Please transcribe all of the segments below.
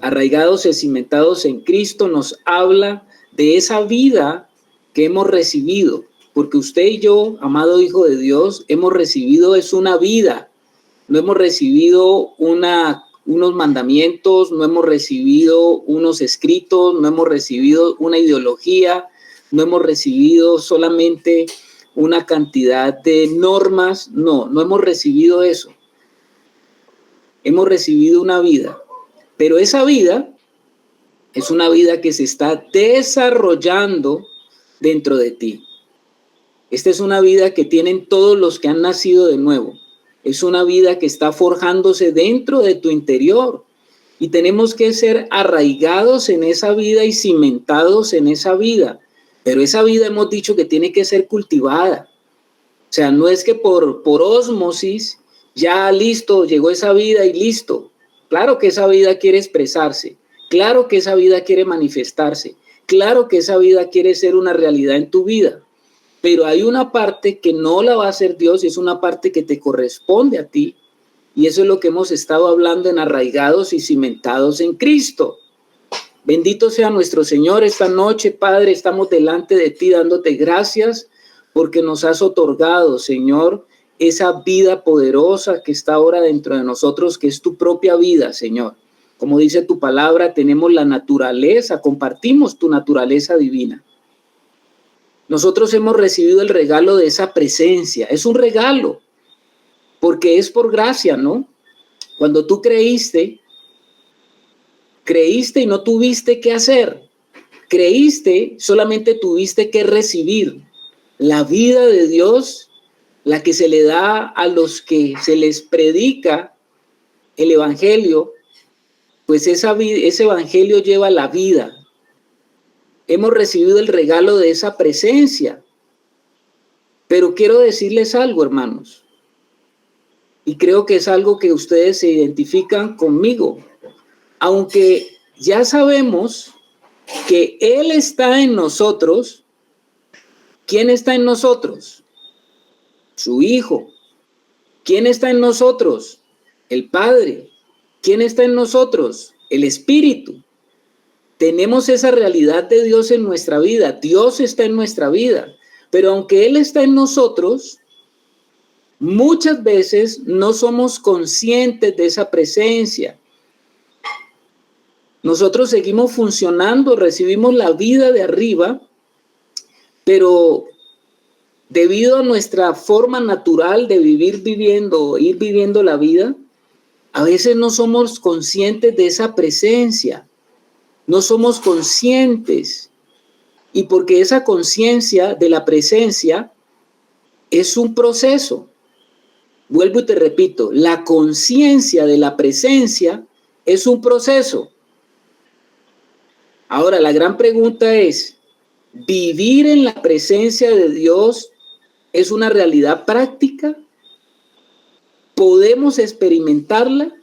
Arraigados y cimentados en Cristo nos habla de esa vida que hemos recibido, porque usted y yo, amado Hijo de Dios, hemos recibido es una vida, no hemos recibido unos mandamientos, no hemos recibido unos escritos, no hemos recibido una ideología, no hemos recibido solamente una cantidad de normas, no hemos recibido eso. Hemos recibido una vida, pero esa vida es una vida que se está desarrollando dentro de ti. Esta es una vida que tienen todos los que han nacido de nuevo. Es una vida que está forjándose dentro de tu interior. Y tenemos que ser arraigados en esa vida y cimentados en esa vida. Pero esa vida hemos dicho que tiene que ser cultivada. O sea, no es que por ósmosis, ya listo, llegó esa vida y listo. Claro que esa vida quiere expresarse. Claro que esa vida quiere manifestarse. Claro que esa vida quiere ser una realidad en tu vida. Pero hay una parte que no la va a hacer Dios y es una parte que te corresponde a ti. Y eso es lo que hemos estado hablando en arraigados y cimentados en Cristo. Bendito sea nuestro Señor esta noche, Padre, estamos delante de ti dándote gracias porque nos has otorgado, Señor, esa vida poderosa que está ahora dentro de nosotros, que es tu propia vida, Señor. Como dice tu palabra, tenemos la naturaleza, compartimos tu naturaleza divina. Nosotros hemos recibido el regalo de esa presencia. Es un regalo, porque es por gracia, ¿no? Cuando tú creíste y no tuviste qué hacer. Creíste, solamente tuviste que recibir la vida de Dios, la que se le da a los que se les predica el evangelio, pues ese evangelio lleva la vida. Hemos recibido el regalo de esa presencia. Pero quiero decirles algo, hermanos, y creo que es algo que ustedes se identifican conmigo. Aunque ya sabemos que Él está en nosotros, ¿quién está en nosotros? Su Hijo. ¿Quién está en nosotros? El Padre. ¿Quién está en nosotros? El Espíritu. Tenemos esa realidad de Dios en nuestra vida. Dios está en nuestra vida. Pero aunque Él está en nosotros, muchas veces no somos conscientes de esa presencia. Nosotros seguimos funcionando, recibimos la vida de arriba, pero debido a nuestra forma natural de ir viviendo la vida, a veces no somos conscientes de esa presencia, no somos conscientes. Y porque esa conciencia de la presencia es un proceso. Vuelvo y te repito, la conciencia de la presencia es un proceso. Ahora, la gran pregunta es, ¿vivir en la presencia de Dios es una realidad práctica? ¿Podemos experimentarla?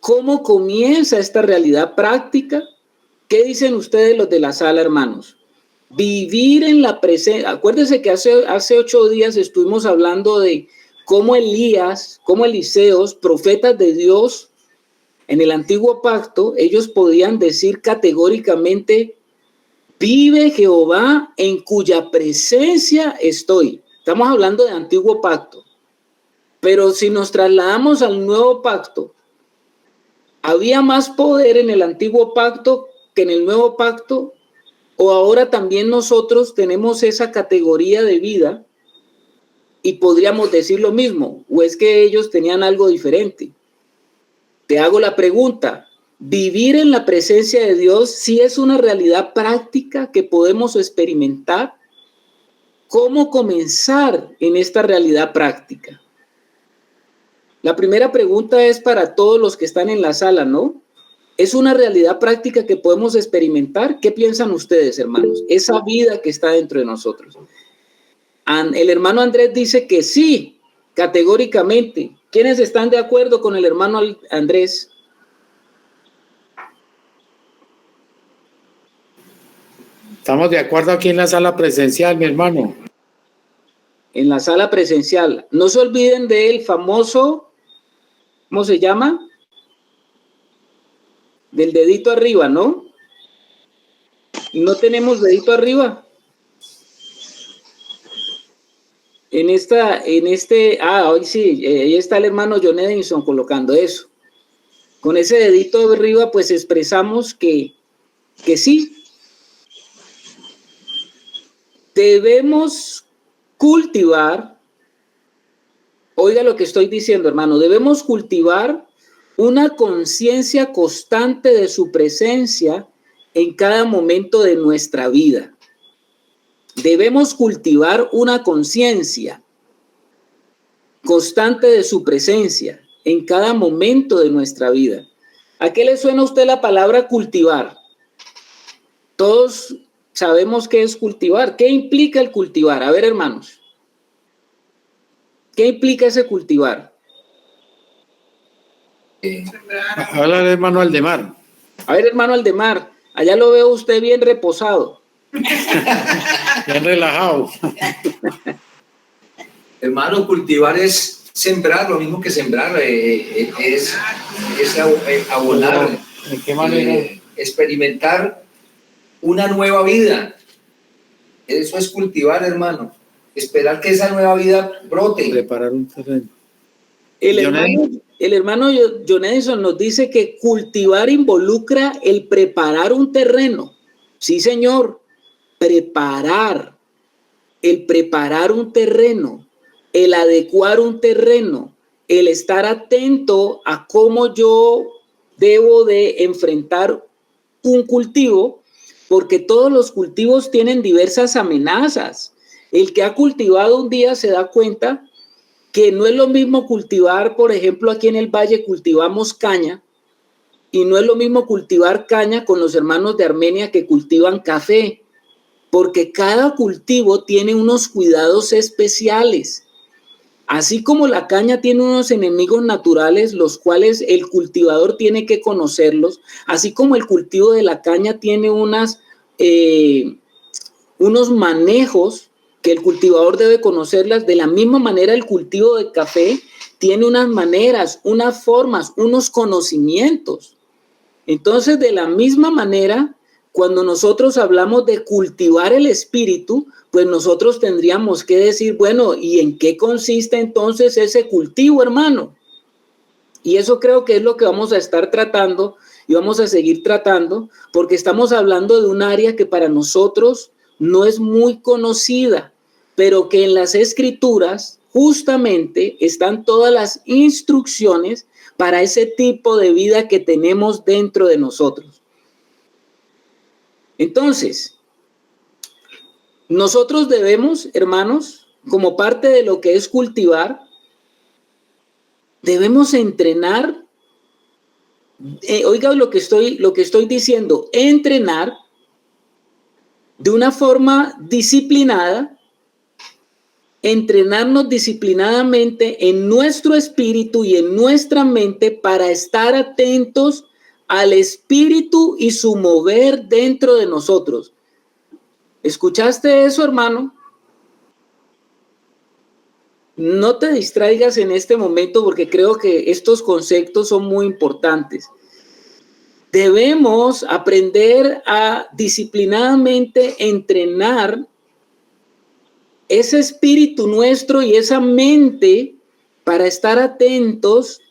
¿Cómo comienza esta realidad práctica? ¿Qué dicen ustedes los de la sala, hermanos? Vivir en la presencia. Acuérdense que hace 8 días estuvimos hablando de cómo Elías, cómo Eliseos, profetas de Dios, en el antiguo pacto, ellos podían decir categóricamente, vive Jehová en cuya presencia estoy. Estamos hablando de antiguo pacto. Pero si nos trasladamos al nuevo pacto, ¿había más poder en el antiguo pacto que en el nuevo pacto? ¿O ahora también nosotros tenemos esa categoría de vida y podríamos decir lo mismo? ¿O es que ellos tenían algo diferente? Te hago la pregunta, ¿vivir en la presencia de Dios sí es una realidad práctica que podemos experimentar? ¿Cómo comenzar en esta realidad práctica? La primera pregunta es para todos los que están en la sala, ¿no? ¿Es una realidad práctica que podemos experimentar? ¿Qué piensan ustedes, hermanos? Esa vida que está dentro de nosotros. El hermano Andrés dice que sí, categóricamente. ¿Quiénes están de acuerdo con el hermano Andrés? Estamos de acuerdo aquí en la sala presencial, mi hermano. En la sala presencial. No se olviden del famoso, ¿cómo se llama? Del dedito arriba, ¿no? ¿No tenemos dedito arriba? Hoy sí, ahí está el hermano John Edison colocando eso. Con ese dedito de arriba, pues expresamos que sí, debemos cultivar, oiga lo que estoy diciendo, hermano, debemos cultivar una conciencia constante de su presencia en cada momento de nuestra vida. Debemos cultivar una conciencia constante de su presencia en cada momento de nuestra vida. ¿A qué le suena a usted la palabra cultivar? Todos sabemos qué es cultivar. ¿Qué implica el cultivar? A ver, hermanos. ¿Qué implica ese cultivar? Habla el hermano Aldemar. A ver, hermano Aldemar, allá lo veo usted bien reposado. Bien relajado. Hermano, cultivar es sembrar, lo mismo que sembrar, es abonar. ¿De qué manera? Experimentar una nueva vida. Eso es cultivar, hermano. Esperar que esa nueva vida brote. Preparar un terreno. El hermano John Edison nos dice que cultivar involucra el preparar un terreno. Sí, señor. El preparar un terreno, el adecuar un terreno, el estar atento a cómo yo debo de enfrentar un cultivo, porque todos los cultivos tienen diversas amenazas. El que ha cultivado un día se da cuenta que no es lo mismo cultivar, por ejemplo, aquí en el Valle cultivamos caña, y no es lo mismo cultivar caña con los hermanos de Armenia que cultivan café, porque cada cultivo tiene unos cuidados especiales. Así como la caña tiene unos enemigos naturales, los cuales el cultivador tiene que conocerlos, así como el cultivo de la caña tiene unos manejos que el cultivador debe conocerlas, de la misma manera el cultivo de café tiene unas maneras, unas formas, unos conocimientos. Entonces, de la misma manera, cuando nosotros hablamos de cultivar el espíritu, pues nosotros tendríamos que decir, bueno, ¿y en qué consiste entonces ese cultivo, hermano? Y eso creo que es lo que vamos a estar tratando y vamos a seguir tratando, porque estamos hablando de un área que para nosotros no es muy conocida, pero que en las escrituras justamente están todas las instrucciones para ese tipo de vida que tenemos dentro de nosotros. Entonces, nosotros debemos, hermanos, como parte de lo que es cultivar, debemos entrenar, oiga lo que estoy diciendo, entrenar de una forma disciplinada, entrenarnos disciplinadamente en nuestro espíritu y en nuestra mente para estar atentos al espíritu y su mover dentro de nosotros. ¿Escuchaste eso, hermano? No te distraigas en este momento porque creo que estos conceptos son muy importantes. Debemos aprender a disciplinadamente entrenar ese espíritu nuestro y esa mente para estar atentos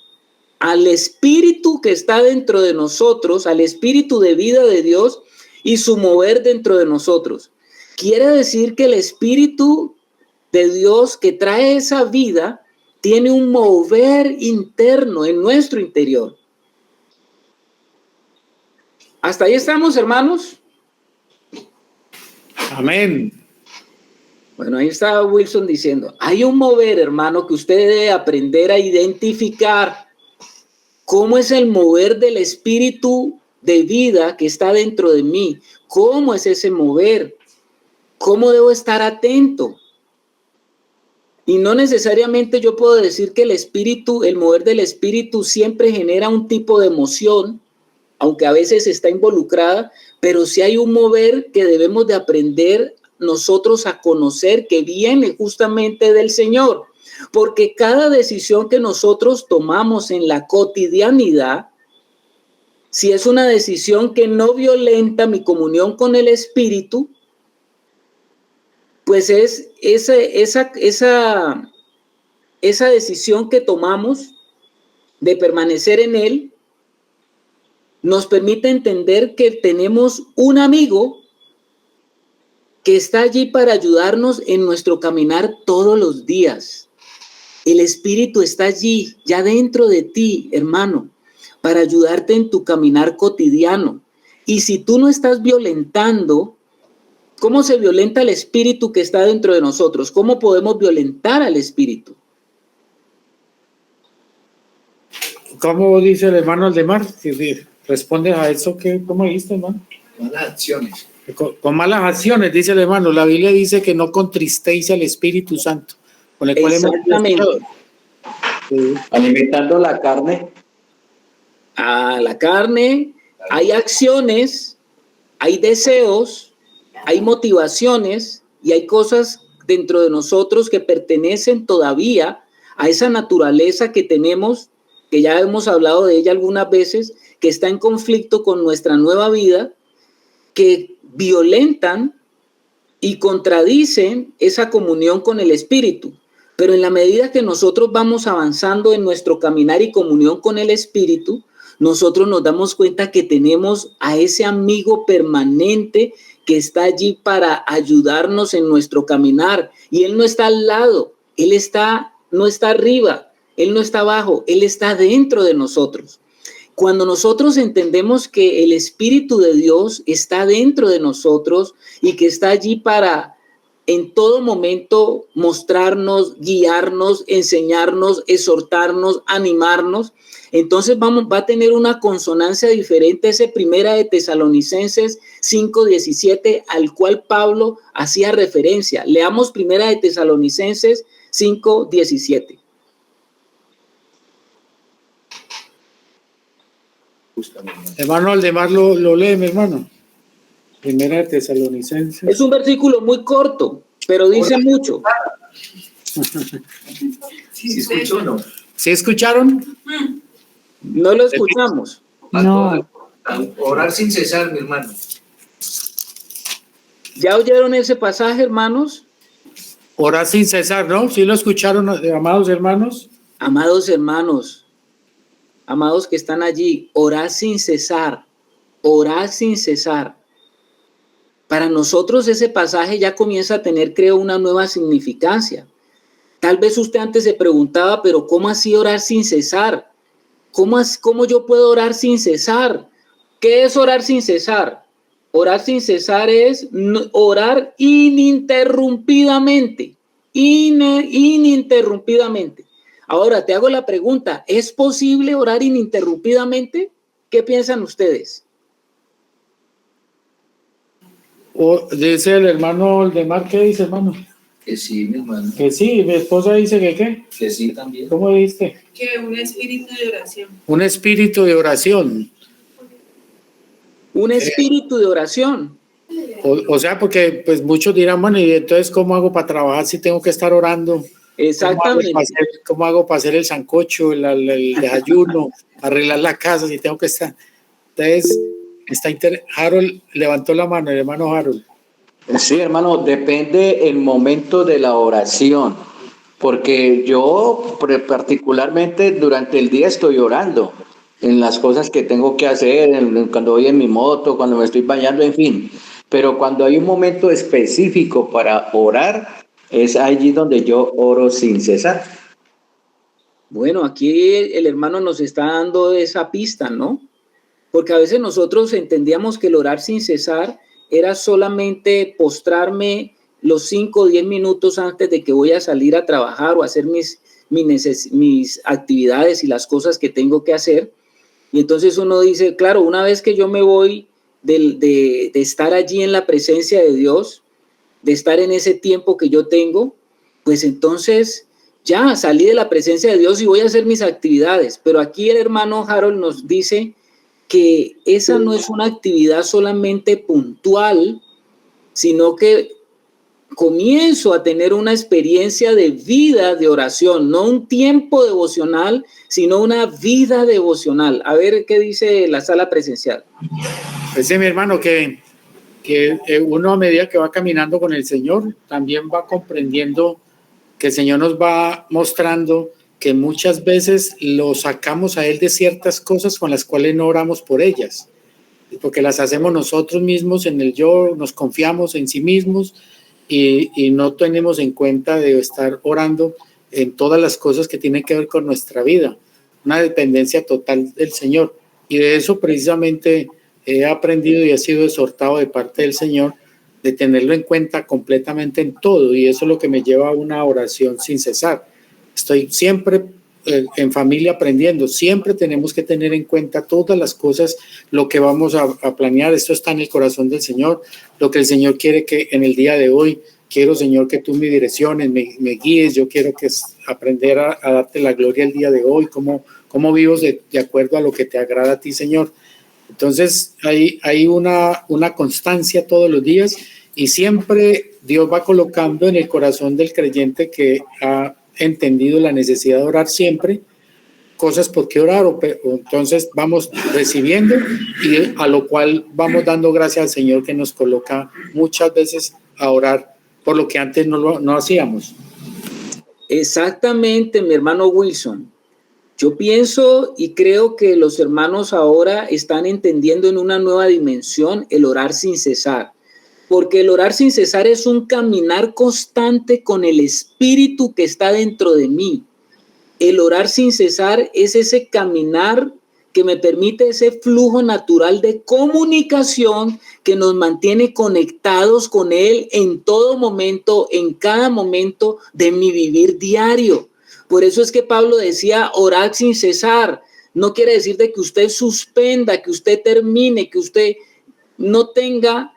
al espíritu que está dentro de nosotros, al espíritu de vida de Dios y su mover dentro de nosotros. Quiere decir que el espíritu de Dios que trae esa vida tiene un mover interno en nuestro interior. ¿Hasta ahí estamos, hermanos? Amén. Bueno, ahí está Wilson diciendo, hay un mover, hermano, que usted debe aprender a identificar. ¿Cómo es el mover del espíritu de vida que está dentro de mí? ¿Cómo es ese mover? ¿Cómo debo estar atento? Y no necesariamente yo puedo decir que el espíritu, el mover del espíritu siempre genera un tipo de emoción, aunque a veces está involucrada, pero sí hay un mover que debemos de aprender nosotros a conocer que viene justamente del Señor. Porque cada decisión que nosotros tomamos en la cotidianidad si es una decisión que no violenta mi comunión con el Espíritu, pues es esa decisión que tomamos de permanecer en Él, nos permite entender que tenemos un amigo que está allí para ayudarnos en nuestro caminar todos los días. El Espíritu está allí, ya dentro de ti, hermano, para ayudarte en tu caminar cotidiano. Y si tú no estás violentando, ¿cómo se violenta el Espíritu que está dentro de nosotros? ¿Cómo podemos violentar al Espíritu? ¿Cómo dice el hermano Aldemar? Si responde a eso, ¿cómo dijiste, hermano? Malas acciones. Con malas acciones, dice el hermano. La Biblia dice que no contristéis al Espíritu Santo, con el cual Exactamente. Alimentando la carne. A la carne, hay acciones, hay deseos, hay motivaciones y hay cosas dentro de nosotros que pertenecen todavía a esa naturaleza que tenemos, que ya hemos hablado de ella algunas veces, que está en conflicto con nuestra nueva vida, que violentan y contradicen esa comunión con el Espíritu. Pero en la medida que nosotros vamos avanzando en nuestro caminar y comunión con el Espíritu, nosotros nos damos cuenta que tenemos a ese amigo permanente que está allí para ayudarnos en nuestro caminar. Y Él no está al lado, Él no está arriba, Él no está abajo, Él está dentro de nosotros. Cuando nosotros entendemos que el Espíritu de Dios está dentro de nosotros y que está allí para en todo momento mostrarnos, guiarnos, enseñarnos, exhortarnos, animarnos, entonces va a tener una consonancia diferente ese Primera de Tesalonicenses 5:17 al cual Pablo hacía referencia. Leamos Primera de Tesalonicenses 5:17. Hermano Aldemar lo lee, mi hermano. Primera de Tesalonicenses. Es un versículo muy corto, pero dice mucho. ¿Sí escuchó o no? ¿Sí escucharon? No lo escuchamos. No. A orar sin cesar, mi hermano. ¿Ya oyeron ese pasaje, hermanos? Orar sin cesar, ¿no? ¿Sí lo escucharon, amados hermanos? Amados hermanos, amados que están allí, orad sin cesar, orad sin cesar. Para nosotros ese pasaje ya comienza a tener, creo, una nueva significancia. Tal vez usted antes se preguntaba, pero ¿cómo así orar sin cesar? ¿Cómo yo puedo orar sin cesar? ¿Qué es orar sin cesar? Orar sin cesar es orar ininterrumpidamente, ininterrumpidamente. Ahora te hago la pregunta, ¿es posible orar ininterrumpidamente? ¿Qué piensan ustedes? Dice el hermano Aldemar, ¿qué dice, hermano? Que sí, mi hermano. Que sí, mi esposa dice que ¿qué? Que sí también. ¿Cómo dijiste? Que un espíritu de oración. Un espíritu de oración. Un espíritu de oración. O sea, porque pues muchos dirán, bueno, ¿y entonces cómo hago para trabajar si tengo que estar orando? Exactamente. ¿Cómo hago para hacer el sancocho, el desayuno, arreglar la casa si tengo que estar? Entonces, Harold levantó la mano, el hermano Harold. Sí, hermano, depende el momento de la oración, porque yo particularmente durante el día estoy orando en las cosas que tengo que hacer, cuando voy en mi moto, cuando me estoy bañando, en fin. Pero cuando hay un momento específico para orar, es allí donde yo oro sin cesar. Bueno, aquí el hermano nos está dando esa pista, ¿no? Porque a veces nosotros entendíamos que el orar sin cesar era solamente postrarme los 5 o 10 minutos antes de que voy a salir a trabajar o hacer mis actividades y las cosas que tengo que hacer. Y entonces uno dice, claro, una vez que yo me voy de estar allí en la presencia de Dios, de estar en ese tiempo que yo tengo, pues entonces ya salí de la presencia de Dios y voy a hacer mis actividades. Pero aquí el hermano Harold nos dice que esa no es una actividad solamente puntual, sino que comienzo a tener una experiencia de vida de oración, no un tiempo devocional, sino una vida devocional. A ver qué dice la sala presencial. Pues sí, mi hermano, que uno a medida que va caminando con el Señor, también va comprendiendo que el Señor nos va mostrando que muchas veces lo sacamos a Él de ciertas cosas con las cuales no oramos por ellas, porque las hacemos nosotros mismos en el yo, nos confiamos en sí mismos y no tenemos en cuenta de estar orando en todas las cosas que tienen que ver con nuestra vida, una dependencia total del Señor. Y de eso precisamente he aprendido y he sido exhortado de parte del Señor de tenerlo en cuenta completamente en todo, y eso es lo que me lleva a una oración sin cesar. Estoy siempre en familia aprendiendo, siempre tenemos que tener en cuenta todas las cosas, lo que vamos a planear. Esto está en el corazón del Señor, lo que el Señor quiere que en el día de hoy, quiero, Señor, que tú me direcciones, me guíes. Yo quiero que aprender a darte la gloria el día de hoy, cómo vivo de acuerdo a lo que te agrada a ti, Señor. Entonces hay una constancia todos los días, y siempre Dios va colocando en el corazón del creyente que ha entendido la necesidad de orar siempre, cosas por qué orar, entonces vamos recibiendo, y a lo cual vamos dando gracias al Señor que nos coloca muchas veces a orar por lo que antes no hacíamos. Exactamente, mi hermano Wilson. Yo pienso y creo que los hermanos ahora están entendiendo en una nueva dimensión el orar sin cesar, porque el orar sin cesar es un caminar constante con el Espíritu que está dentro de mí. El orar sin cesar es ese caminar que me permite ese flujo natural de comunicación que nos mantiene conectados con Él en todo momento, en cada momento de mi vivir diario. Por eso es que Pablo decía, orad sin cesar. No quiere decir de que usted suspenda, que usted termine, que usted no tenga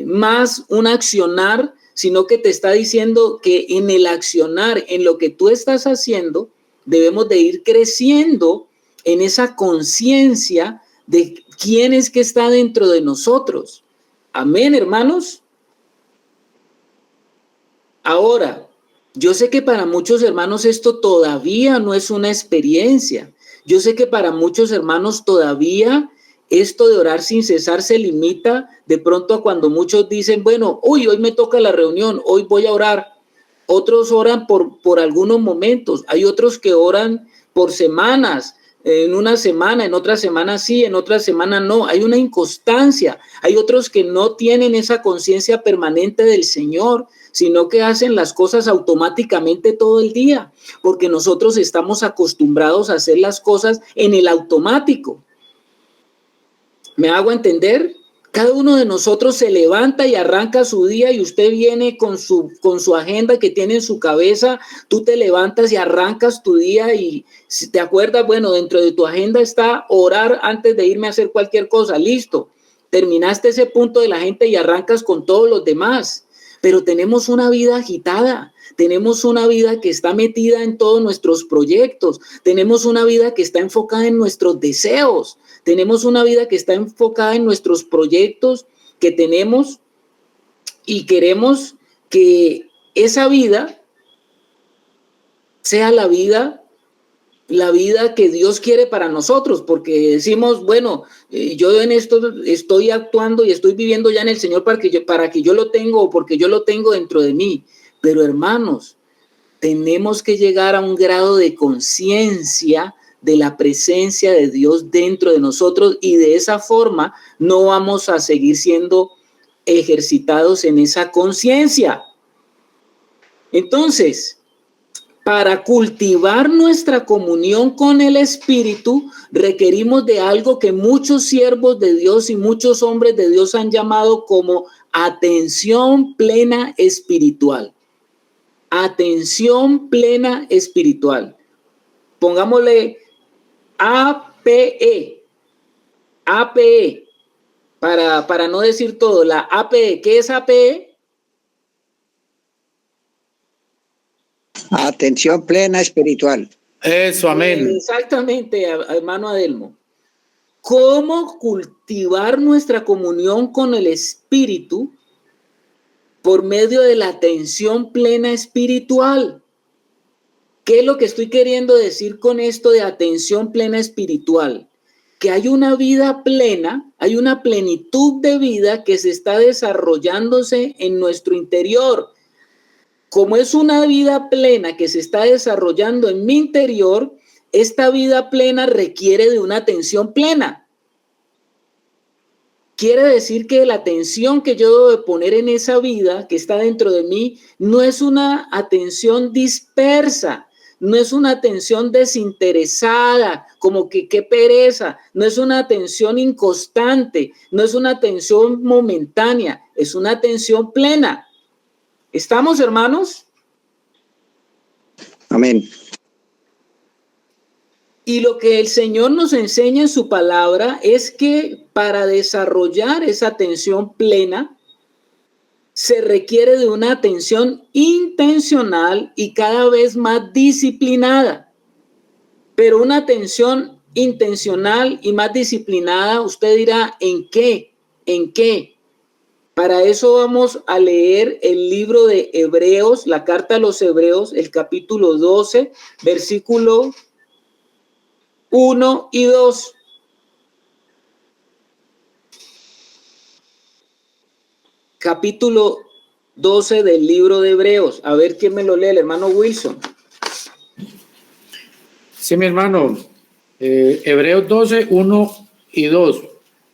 más un accionar, sino que te está diciendo que en el accionar, en lo que tú estás haciendo, debemos de ir creciendo en esa conciencia de quién es que está dentro de nosotros. Amén, hermanos. Ahora, yo sé que para muchos hermanos esto todavía no es una experiencia. Yo sé que para muchos hermanos todavía esto de orar sin cesar se limita de pronto a cuando muchos dicen, bueno, hoy me toca la reunión, hoy voy a orar. Otros oran por algunos momentos. Hay otros que oran por semanas. En una semana, en otra semana sí, en otra semana no. Hay una inconstancia. Hay otros que no tienen esa conciencia permanente del Señor, sino que hacen las cosas automáticamente todo el día, porque nosotros estamos acostumbrados a hacer las cosas en el automático. ¿Me hago entender? Cada uno de nosotros se levanta y arranca su día, y usted viene con su agenda que tiene en su cabeza. Tú te levantas y arrancas tu día, y si te acuerdas, bueno, dentro de tu agenda está orar antes de irme a hacer cualquier cosa. Listo, terminaste ese punto de la agenda y arrancas con todos los demás. Pero tenemos una vida agitada, tenemos una vida que está metida en todos nuestros proyectos, tenemos una vida que está enfocada en nuestros deseos, tenemos una vida que está enfocada en nuestros proyectos que tenemos, y queremos que esa vida sea la vida que Dios quiere para nosotros, porque decimos, bueno, yo en esto estoy actuando y estoy viviendo ya en el Señor para que yo lo tengo, o porque yo lo tengo dentro de mí. Pero hermanos, tenemos que llegar a un grado de conciencia de la presencia de Dios dentro de nosotros, y de esa forma no vamos a seguir siendo ejercitados en esa conciencia. Entonces, para cultivar nuestra comunión con el Espíritu, requerimos de algo que muchos siervos de Dios y muchos hombres de Dios han llamado como atención plena espiritual. Atención plena espiritual. Pongámosle APE. APE. Para no decir todo, la APE. ¿Qué es APE? Atención plena espiritual. Eso, amén. Exactamente, hermano Adelmo. ¿Cómo cultivar nuestra comunión con el Espíritu? por medio de la atención plena espiritual. ¿Qué es lo que estoy queriendo decir con esto de atención plena espiritual? Que hay una vida plena, hay una plenitud de vida que se está desarrollándose en nuestro interior. Como es una vida plena que se está desarrollando en mi interior, esta vida plena requiere de una atención plena. Quiere decir que la atención que yo debo de poner en esa vida que está dentro de mí no es una atención dispersa, no es una atención desinteresada, como que qué pereza, no es una atención inconstante, no es una atención momentánea, es una atención plena. ¿Estamos, hermanos? Amén. Y lo que el Señor nos enseña en su palabra es que para desarrollar esa atención plena se requiere de una atención intencional y cada vez más disciplinada. Pero una atención intencional y más disciplinada, usted dirá, ¿en qué? ¿En qué? Para eso vamos a leer el libro de Hebreos, la carta a los Hebreos, el capítulo 12, versículo 1 y 2. Capítulo 12 del libro de Hebreos. A ver quién me lo lee, el hermano Wilson. Sí, mi hermano. Hebreos 12, 1 y 2.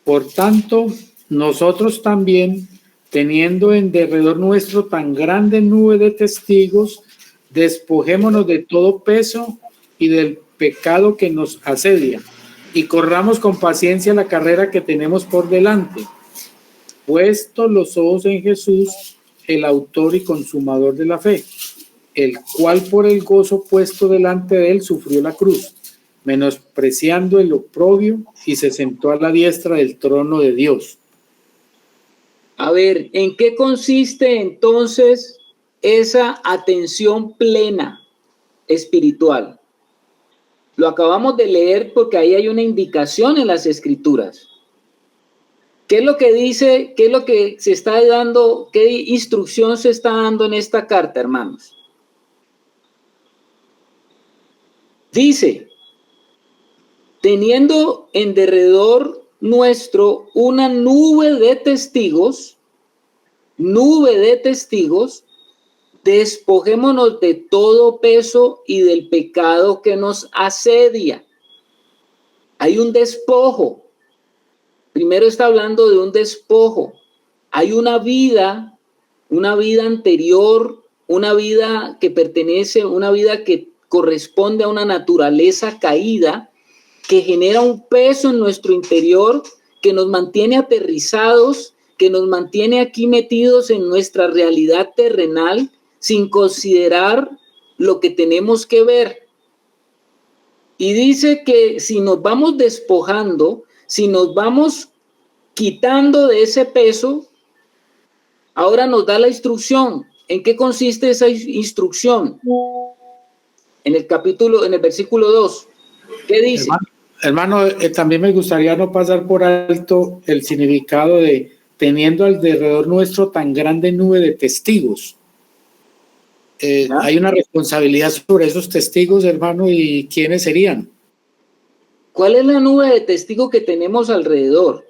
Por tanto, nosotros también, teniendo en derredor nuestro tan grande nube de testigos, despojémonos de todo peso y del pecado que nos asedia, y corramos con paciencia la carrera que tenemos por delante, puestos los ojos en Jesús, el autor y consumador de la fe, el cual por el gozo puesto delante de él sufrió la cruz, menospreciando el oprobio, y se sentó a la diestra del trono de Dios. A ver, ¿en qué consiste entonces esa atención plena espiritual? Lo acabamos de leer porque ahí hay una indicación en las escrituras. ¿Qué es lo que dice? ¿Qué es lo que se está dando? ¿Qué instrucción se está dando en esta carta, hermanos? Dice, teniendo en derredor nuestro una nube de testigos, despojémonos de todo peso y del pecado que nos asedia. Hay un despojo. Primero está hablando de un despojo. Hay una vida anterior, una vida que pertenece, una vida que corresponde a una naturaleza caída, que genera un peso en nuestro interior, que nos mantiene aterrizados, que nos mantiene aquí metidos en nuestra realidad terrenal, sin considerar lo que tenemos que ver. Y dice que si nos vamos despojando, si nos vamos quitando de ese peso, ahora nos da la instrucción. ¿En qué consiste esa instrucción? En el versículo 2. ¿Qué dice? Hermano, también me gustaría no pasar por alto el significado de teniendo alrededor nuestro tan grande nube de testigos. Hay una responsabilidad sobre esos testigos, hermano, ¿y quiénes serían? ¿Cuál es la nube de testigos que tenemos alrededor?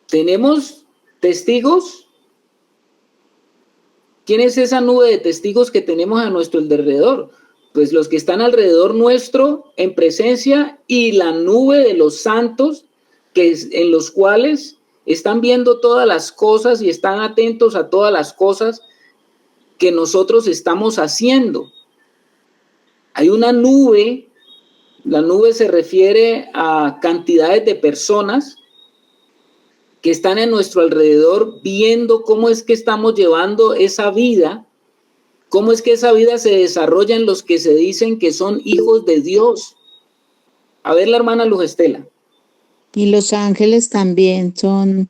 ¿Tenemos testigos? ¿Quién es esa nube de testigos que tenemos a nuestro alrededor? Pues los que están alrededor nuestro en presencia y la nube de los santos en los cuales están viendo todas las cosas y están atentos a todas las cosas que nosotros estamos haciendo. Hay una nube, la nube se refiere a cantidades de personas que están en nuestro alrededor viendo cómo es que estamos llevando esa vida, cómo es que esa vida se desarrolla en los que se dicen que son hijos de Dios. A ver, la hermana Luz Estela. Y los ángeles también son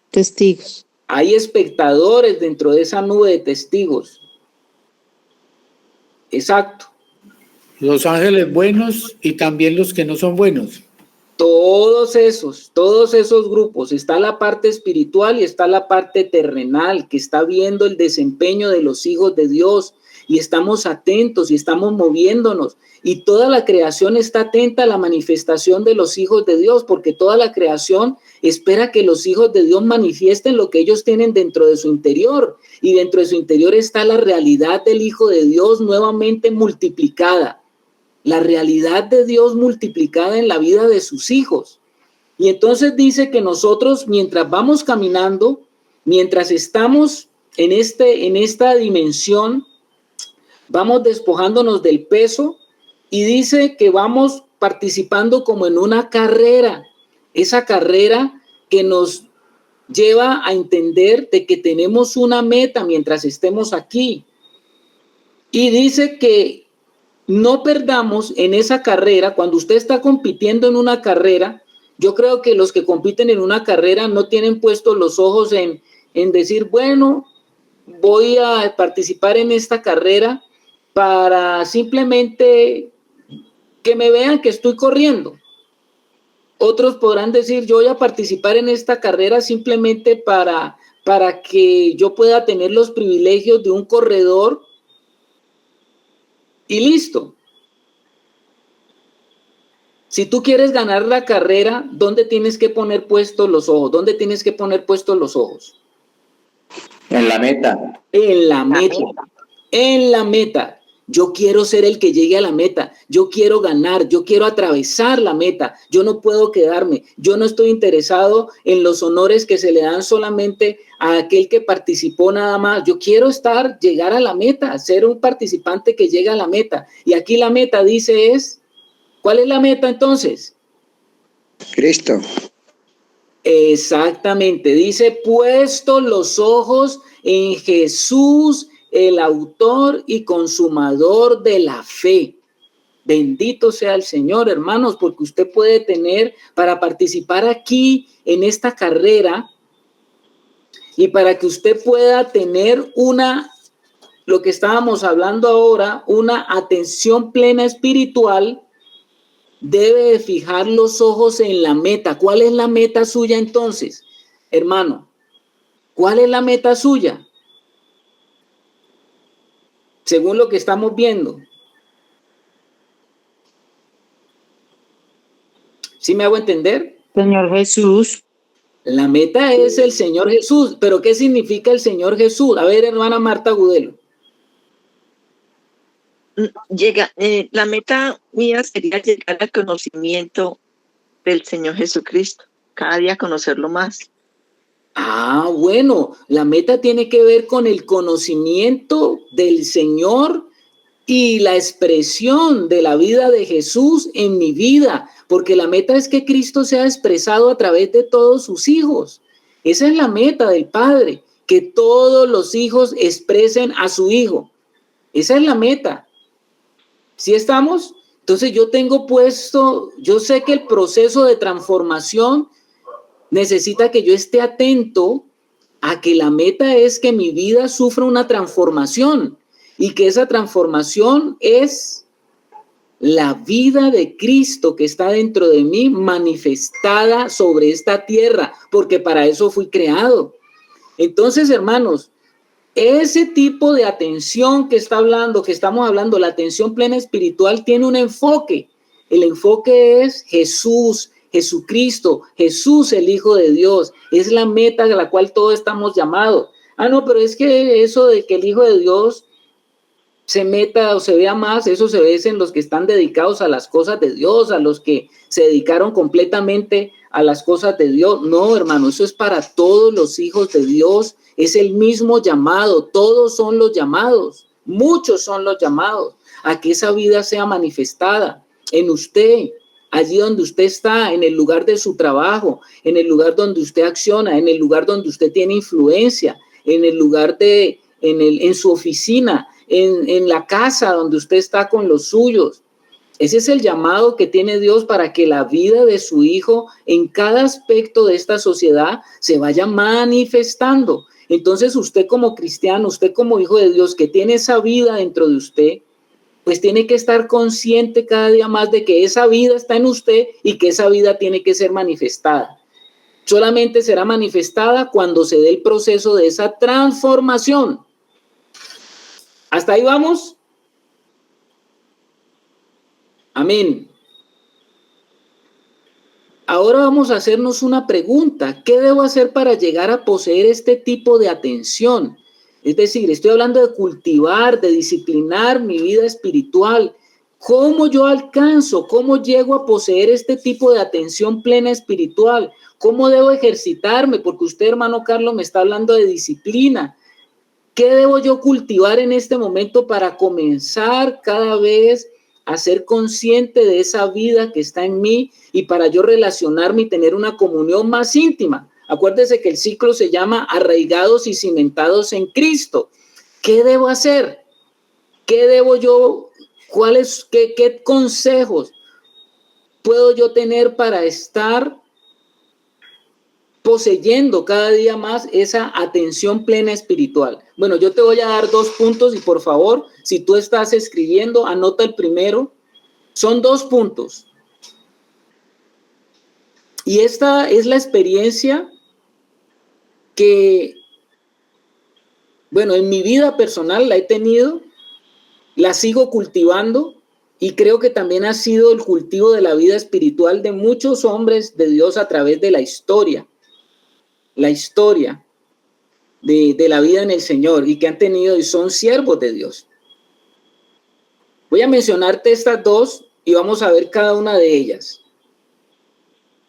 testigos. Hay espectadores dentro de esa nube de testigos. Exacto. Los ángeles buenos y también los que no son buenos. Todos esos grupos, está la parte espiritual y está la parte terrenal, que está viendo el desempeño de los hijos de Dios, y estamos atentos y estamos moviéndonos, y toda la creación está atenta a la manifestación de los hijos de Dios, porque toda la creación espera que los hijos de Dios manifiesten lo que ellos tienen dentro de su interior, y dentro de su interior está la realidad del Hijo de Dios nuevamente multiplicada. La realidad de Dios multiplicada en la vida de sus hijos. Y entonces dice que nosotros, mientras vamos caminando, mientras estamos en esta dimensión, vamos despojándonos del peso, y dice que vamos participando como en una carrera, esa carrera que nos lleva a entender de que tenemos una meta mientras estemos aquí. Y dice que no perdamos en esa carrera. Cuando usted está compitiendo en una carrera, yo creo que los que compiten en una carrera no tienen puestos los ojos en decir, bueno, voy a participar en esta carrera para simplemente que me vean que estoy corriendo. Otros podrán decir, yo voy a participar en esta carrera simplemente para que yo pueda tener los privilegios de un corredor y listo. Si tú quieres ganar la carrera, ¿dónde tienes que poner puestos los ojos? ¿Dónde tienes que poner puestos los ojos? En la meta. En la meta. En la meta. Yo quiero ser el que llegue a la meta. Yo quiero ganar. Yo quiero atravesar la meta. Yo no puedo quedarme. Yo no estoy interesado en los honores que se le dan solamente a aquel que participó nada más. Yo quiero llegar a la meta, ser un participante que llega a la meta. Y aquí la meta dice ¿cuál es la meta entonces? Cristo. Exactamente. Dice, puesto los ojos en Jesús, el autor y consumador de la fe. Bendito sea el Señor, hermanos, porque usted puede tener, para participar aquí en esta carrera, y para que usted pueda tener lo que estábamos hablando ahora, una atención plena espiritual, debe de fijar los ojos en la meta. ¿Cuál es la meta suya entonces, hermano? ¿Cuál es la meta suya? Según lo que estamos viendo. ¿Sí me hago entender? Señor Jesús. La meta es el Señor Jesús. ¿Pero qué significa el Señor Jesús? A ver, hermana Marta Agudelo. La meta mía sería llegar al conocimiento del Señor Jesucristo, cada día conocerlo más. Ah, bueno, la meta tiene que ver con el conocimiento del Señor y la expresión de la vida de Jesús en mi vida, porque la meta es que Cristo sea expresado a través de todos sus hijos. Esa es la meta del Padre, que todos los hijos expresen a su Hijo. Esa es la meta. ¿Sí estamos? Entonces yo sé que el proceso de transformación necesita que yo esté atento a que la meta es que mi vida sufra una transformación y que esa transformación es la vida de Cristo que está dentro de mí manifestada sobre esta tierra, porque para eso fui creado. Entonces, hermanos, ese tipo de atención que estamos hablando, la atención plena espiritual tiene un enfoque. El enfoque es Jesús, Jesucristo, Jesús el Hijo de Dios. Es la meta a la cual todos estamos llamados. No, pero es que eso de que el Hijo de Dios se meta o se vea más, eso se ve en los que están dedicados a las cosas de Dios, a los que se dedicaron completamente a las cosas de Dios. No, hermano, eso es para todos los hijos de Dios. Es el mismo llamado, todos son los llamados, muchos son los llamados a que esa vida sea manifestada en usted, allí donde usted está, en el lugar de su trabajo, en el lugar donde usted acciona, en el lugar donde usted tiene influencia, en el lugar en su oficina, en la casa donde usted está con los suyos. Ese es el llamado que tiene Dios para que la vida de su Hijo en cada aspecto de esta sociedad se vaya manifestando. Entonces usted como cristiano, usted como hijo de Dios que tiene esa vida dentro de usted, pues tiene que estar consciente cada día más de que esa vida está en usted y que esa vida tiene que ser manifestada. Solamente será manifestada cuando se dé el proceso de esa transformación. ¿Hasta ahí vamos? Amén. Ahora vamos a hacernos una pregunta. ¿Qué debo hacer para llegar a poseer este tipo de atención? Es decir, estoy hablando de cultivar, de disciplinar mi vida espiritual. ¿Cómo yo alcanzo? ¿Cómo llego a poseer este tipo de atención plena espiritual? ¿Cómo debo ejercitarme? Porque usted, hermano Carlos, me está hablando de disciplina. ¿Qué debo yo cultivar en este momento para comenzar cada vez a ser consciente de esa vida que está en mí y para yo relacionarme y tener una comunión más íntima? Acuérdese que el ciclo se llama arraigados y cimentados en Cristo. ¿Qué debo hacer? ¿Qué debo yo? ¿Qué consejos puedo yo tener para estar poseyendo cada día más esa atención plena espiritual? Bueno, yo te voy a dar 2 puntos y por favor, si tú estás escribiendo, anota el primero. Son 2 puntos. Y esta es la experiencia que, bueno, en mi vida personal la he tenido, la sigo cultivando y creo que también ha sido el cultivo de la vida espiritual de muchos hombres de Dios a través de la historia de la vida en el Señor y que han tenido y son siervos de Dios. Voy a mencionarte estas 2 y vamos a ver cada una de ellas.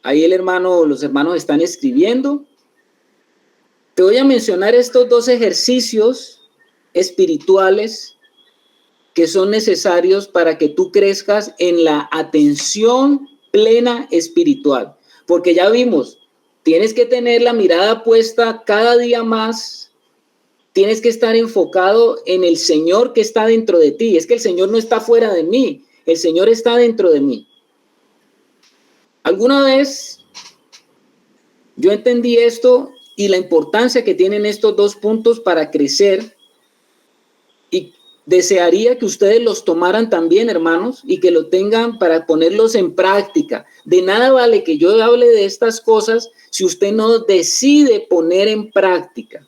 Ahí los hermanos están escribiendo. Te voy a mencionar estos 2 ejercicios espirituales que son necesarios para que tú crezcas en la atención plena espiritual. Porque ya vimos, tienes que tener la mirada puesta cada día más, tienes que estar enfocado en el Señor que está dentro de ti. Es que el Señor no está fuera de mí, el Señor está dentro de mí. Alguna vez yo entendí esto y la importancia que tienen estos 2 puntos para crecer y desearía que ustedes los tomaran también, hermanos, y que lo tengan para ponerlos en práctica. De nada vale que yo hable de estas cosas si usted no decide poner en práctica.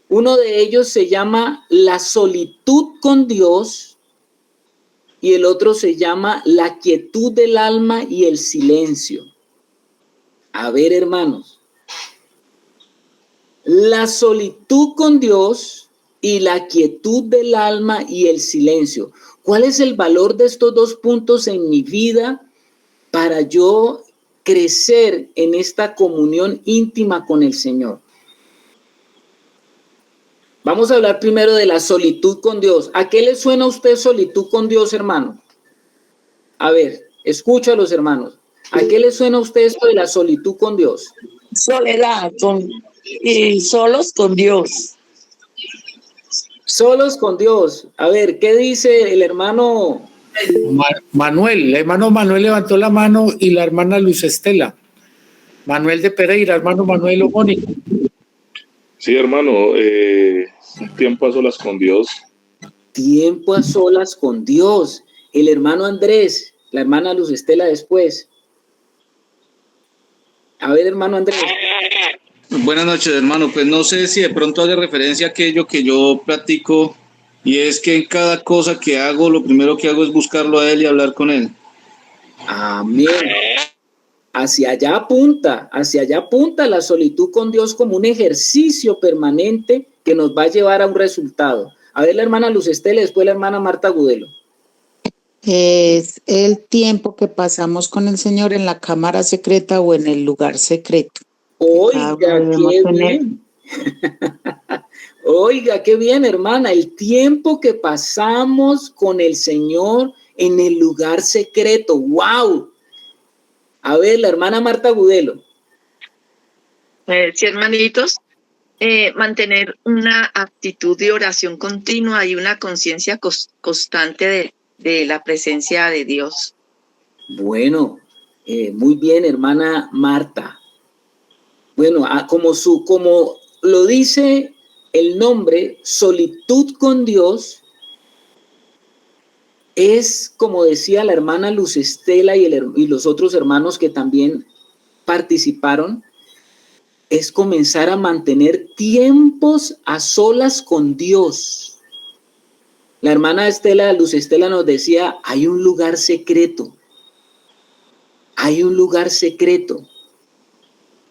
Uno de ellos se llama la solitud con Dios y el otro se llama la quietud del alma y el silencio. A ver, hermanos, la solitud con Dios y la quietud del alma y el silencio. ¿Cuál es el valor de estos 2 puntos en mi vida para yo crecer en esta comunión íntima con el Señor? Vamos a hablar primero de la solitud con Dios. ¿A qué le suena a usted solitud con Dios, hermano? A ver, escucha a los hermanos. ¿A qué le suena a usted esto de la solitud con Dios? Soledad y solos con Dios. Solos con Dios. A ver, ¿qué dice el hermano Manuel? El hermano Manuel levantó la mano y la hermana Luz Estela. Manuel de Pereira, hermano Manuel homónimo. Sí, hermano, tiempo a solas con Dios. Tiempo a solas con Dios. El hermano Andrés, la hermana Luz Estela después. A ver, hermano Andrés. Buenas noches, hermano. Pues no sé si de pronto hace referencia a aquello que yo practico, y es que en cada cosa que hago, lo primero que hago es buscarlo a Él y hablar con Él. Amén. Hacia allá apunta la solitud con Dios como un ejercicio permanente que nos va a llevar a un resultado. A ver, la hermana Luz Estela, después la hermana Marta Agudelo. Es el tiempo que pasamos con el Señor en la cámara secreta o en el lugar secreto. Oiga, qué bien. Oiga, qué bien, hermana. El tiempo que pasamos con el Señor en el lugar secreto. ¡Wow! A ver, la hermana Marta Agudelo. Sí, hermanitos, mantener una actitud de oración continua y una conciencia constante de la presencia de Dios. Bueno, muy bien, hermana Marta. Bueno, como lo dice el nombre, solitud con Dios, es, como decía la hermana Luz Estela y los otros hermanos que también participaron, es comenzar a mantener tiempos a solas con Dios. La hermana Luz Estela nos decía, hay un lugar secreto. Hay un lugar secreto.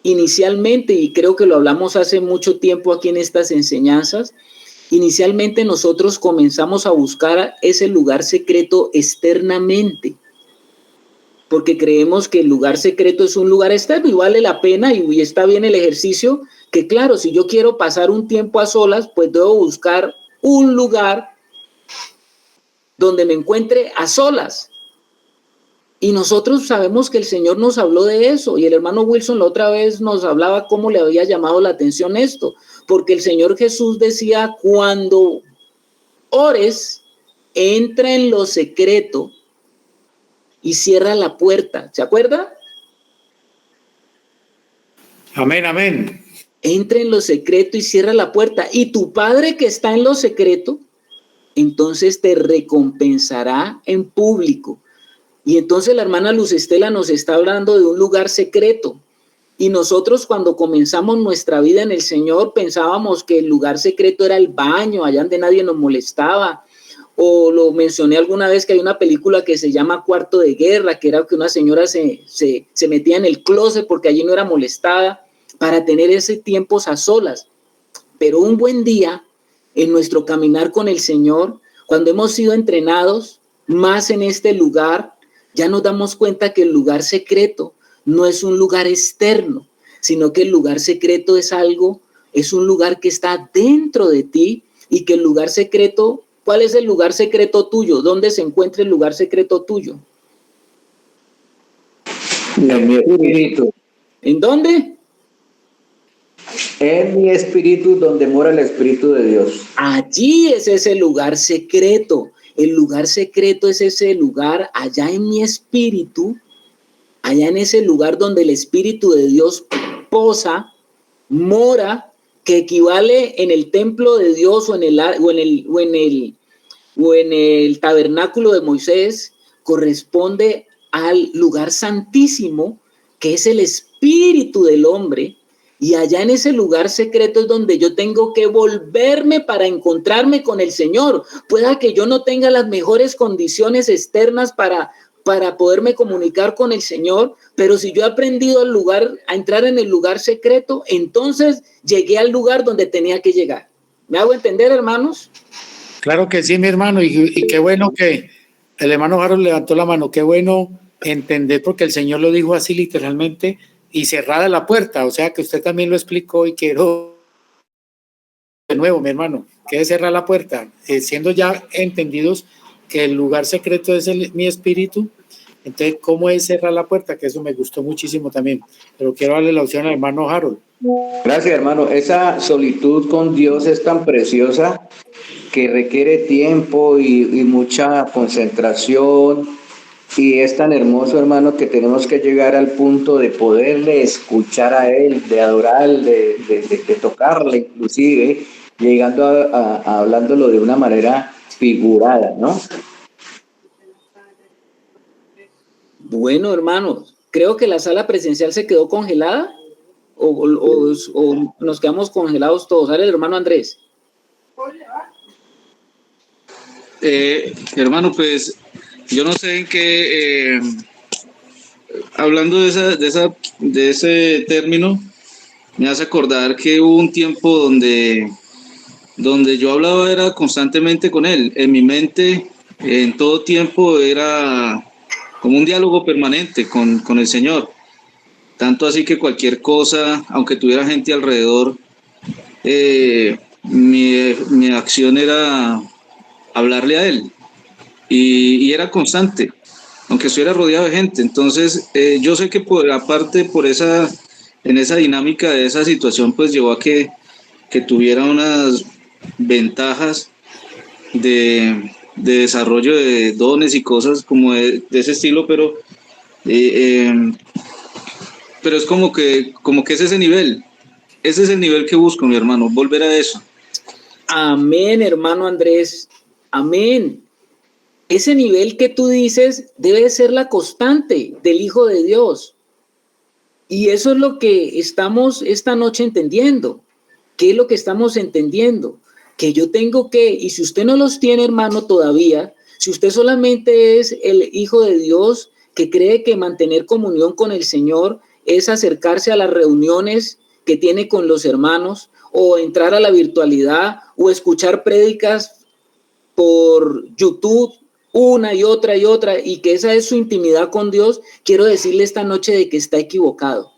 Inicialmente, y creo que lo hablamos hace mucho tiempo aquí en estas enseñanzas, inicialmente nosotros comenzamos a buscar ese lugar secreto externamente, porque creemos que el lugar secreto es un lugar externo y vale la pena y está bien el ejercicio, que claro, si yo quiero pasar un tiempo a solas, pues debo buscar un lugar donde me encuentre a solas. Y nosotros sabemos que el Señor nos habló de eso, y el hermano Wilson la otra vez nos hablaba cómo le había llamado la atención esto, porque el Señor Jesús decía, cuando ores, entra en lo secreto y cierra la puerta. ¿Se acuerda? Amén, amén. Entra en lo secreto y cierra la puerta. Y tu Padre que está en lo secreto, entonces te recompensará en público. Y entonces la hermana Luz Estela nos está hablando de un lugar secreto. Y nosotros cuando comenzamos nuestra vida en el Señor pensábamos que el lugar secreto era el baño, allá donde nadie nos molestaba. O lo mencioné alguna vez que hay una película que se llama Cuarto de Guerra, que era que una señora se metía en el closet porque allí no era molestada para tener ese tiempo a solas. Pero un buen día en nuestro caminar con el Señor, cuando hemos sido entrenados más en este lugar, ya nos damos cuenta que el lugar secreto no es un lugar externo, sino que el lugar secreto es un lugar que está dentro de ti y que el lugar secreto, ¿cuál es el lugar secreto tuyo? ¿Dónde se encuentra el lugar secreto tuyo? En mi espíritu. ¿En dónde? En mi espíritu, donde mora el Espíritu de Dios. Allí es ese lugar secreto. El lugar secreto es ese lugar allá en mi espíritu, allá en ese lugar donde el Espíritu de Dios posa, mora, que equivale en el templo de Dios o en el tabernáculo de Moisés, corresponde al lugar santísimo, que es el espíritu del hombre. Y allá en ese lugar secreto es donde yo tengo que volverme para encontrarme con el Señor. Pueda que yo no tenga las mejores condiciones externas para poderme comunicar con el Señor, pero si yo he aprendido a entrar en el lugar secreto, entonces llegué al lugar donde tenía que llegar. ¿Me hago entender, hermanos? Claro que sí, mi hermano, y qué bueno que el hermano Harold levantó la mano, qué bueno entender, porque el Señor lo dijo así literalmente, y cerrada la puerta, o sea que usted también lo explicó y quiero de nuevo, mi hermano, que es cerrar la puerta, siendo ya entendidos que el lugar secreto es mi espíritu. Entonces, ¿cómo es cerrar la puerta? Que eso me gustó muchísimo también, pero quiero darle la opción al hermano Harold. Gracias, hermano. Esa solitud con Dios es tan preciosa que requiere tiempo y mucha concentración. Y es tan hermoso, hermano, que tenemos que llegar al punto de poderle escuchar a Él, de adorarle, de tocarle, inclusive, llegando a hablándolo de una manera figurada, ¿no? Bueno, hermanos, creo que la sala presencial se quedó congelada o nos quedamos congelados todos. ¿Sale el hermano Andrés? Hermano, pues yo no sé en qué, hablando de ese término, me hace acordar que hubo un tiempo donde yo hablaba era constantemente con él. En mi mente, en todo tiempo, era como un diálogo permanente con el Señor. Tanto así que cualquier cosa, aunque tuviera gente alrededor, mi acción era hablarle a Él. Y era constante, aunque estuviera rodeado de gente. Entonces, yo sé que aparte en esa dinámica de esa situación, pues llevó a que tuviera unas ventajas de desarrollo de dones y cosas como de ese estilo, pero es como que es ese nivel. Ese es el nivel que busco, mi hermano, volver a eso. Amén, hermano Andrés. Amén. ese nivel que tú dices debe ser la constante del Hijo de Dios. Y eso es lo que estamos esta noche entendiendo. ¿Qué es lo que estamos entendiendo? Que yo tengo que, y si usted no los tiene, hermano, todavía, si usted solamente es el Hijo de Dios que cree que mantener comunión con el Señor es acercarse a las reuniones que tiene con los hermanos, o entrar a la virtualidad, o escuchar prédicas por YouTube una y otra, y que esa es su intimidad con Dios, quiero decirle esta noche de que está equivocado,